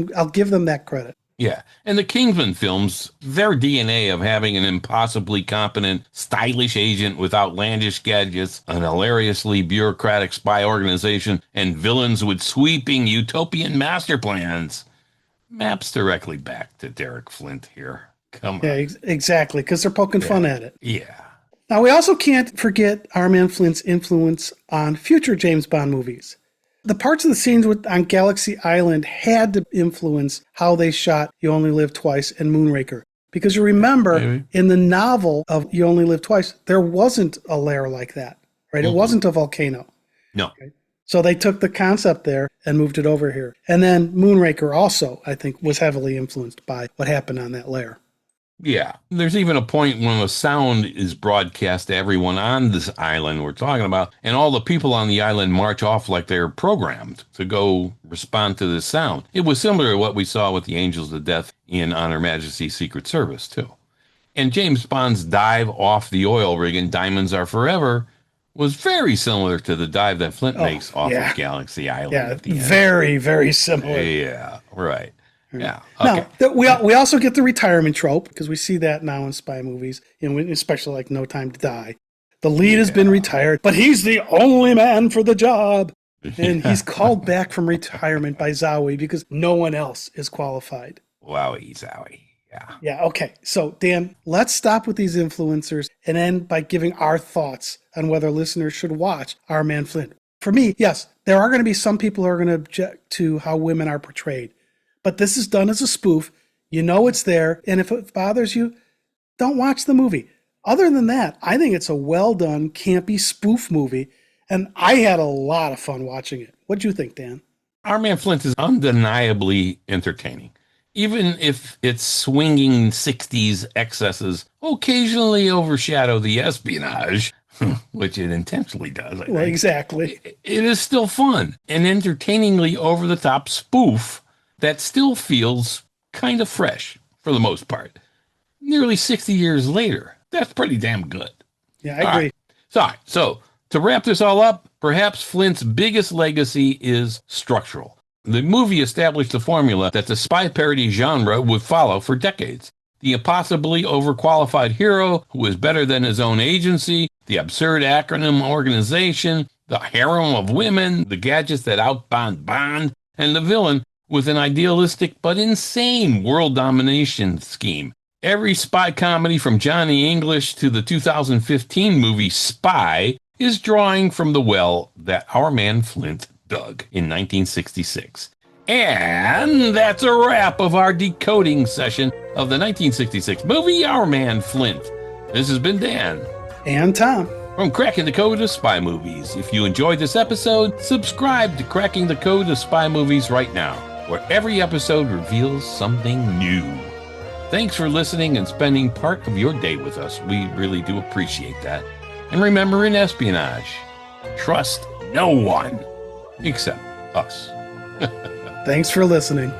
them that credit. Yeah, and the Kingsman films, their DNA of having an impossibly competent, stylish agent with outlandish gadgets, an hilariously bureaucratic spy organization, and villains with sweeping utopian master plans, maps directly back to Derek Flint here. Come on. Yeah, exactly, because they're poking fun at it. Yeah. Now, we also can't forget Our Man Flint's influence on future James Bond movies. The parts of the scenes on Galaxy Island had to influence how they shot You Only Live Twice and Moonraker. Because you remember, in the novel of You Only Live Twice, there wasn't a lair like that, right? It wasn't a volcano. No. Right? So they took the concept there and moved it over here. And then Moonraker also, I think, was heavily influenced by what happened on that lair. Yeah. There's even a point when the sound is broadcast to everyone on this island we're talking about, and all the people on the island march off like they're programmed to go respond to this sound. It was similar to what we saw with the Angels of Death in On Her Majesty's Secret Service, too. And James Bond's dive off the oil rig in Diamonds Are Forever was very similar to the dive that Flint makes off of Galaxy Island. Yeah, at the end. very, very similar. Yeah, right. Yeah. Okay. Now, we also get the retirement trope, because we see that now in spy movies, especially like No Time to Die. The lead has been retired, but he's the only man for the job. And he's called back from retirement by ZOWIE because no one else is qualified. Wowie, zowie. Yeah. Yeah, okay. So, Dan, let's stop with these influencers and end by giving our thoughts on whether listeners should watch Our Man Flint. For me, yes, there are going to be some people who are going to object to how women are portrayed. But this is done as a spoof. You know it's there. And if it bothers you, don't watch the movie. Other than that, I think it's a well-done, campy spoof movie. And I had a lot of fun watching it. What'd you think, Dan? Our Man Flint is undeniably entertaining. Even if its swinging 60s excesses occasionally overshadow the espionage, which it intentionally does, I think. Well, exactly. It is still fun. An entertainingly over-the-top spoof that still feels kind of fresh for the most part. Nearly 60 years later, that's pretty damn good. Yeah, I agree. So to wrap this all up, perhaps Flint's biggest legacy is structural. The movie established the formula that the spy parody genre would follow for decades. the impossibly overqualified hero who is better than his own agency, the absurd acronym organization, the harem of women, the gadgets that outbond Bond, and the villain with an idealistic but insane world domination scheme. Every spy comedy from Johnny English to the 2015 movie Spy is drawing from the well that our man Flint dug in 1966. And that's a wrap of our decoding session of the 1966 movie Our Man Flint. This has been Dan. And Tom. From Cracking the Code of Spy Movies. If you enjoyed this episode, subscribe to Cracking the Code of Spy Movies right now, where every episode reveals something new. Thanks for listening and spending part of your day with us. We really do appreciate that. And remember, in espionage, trust no one except us. Thanks for listening.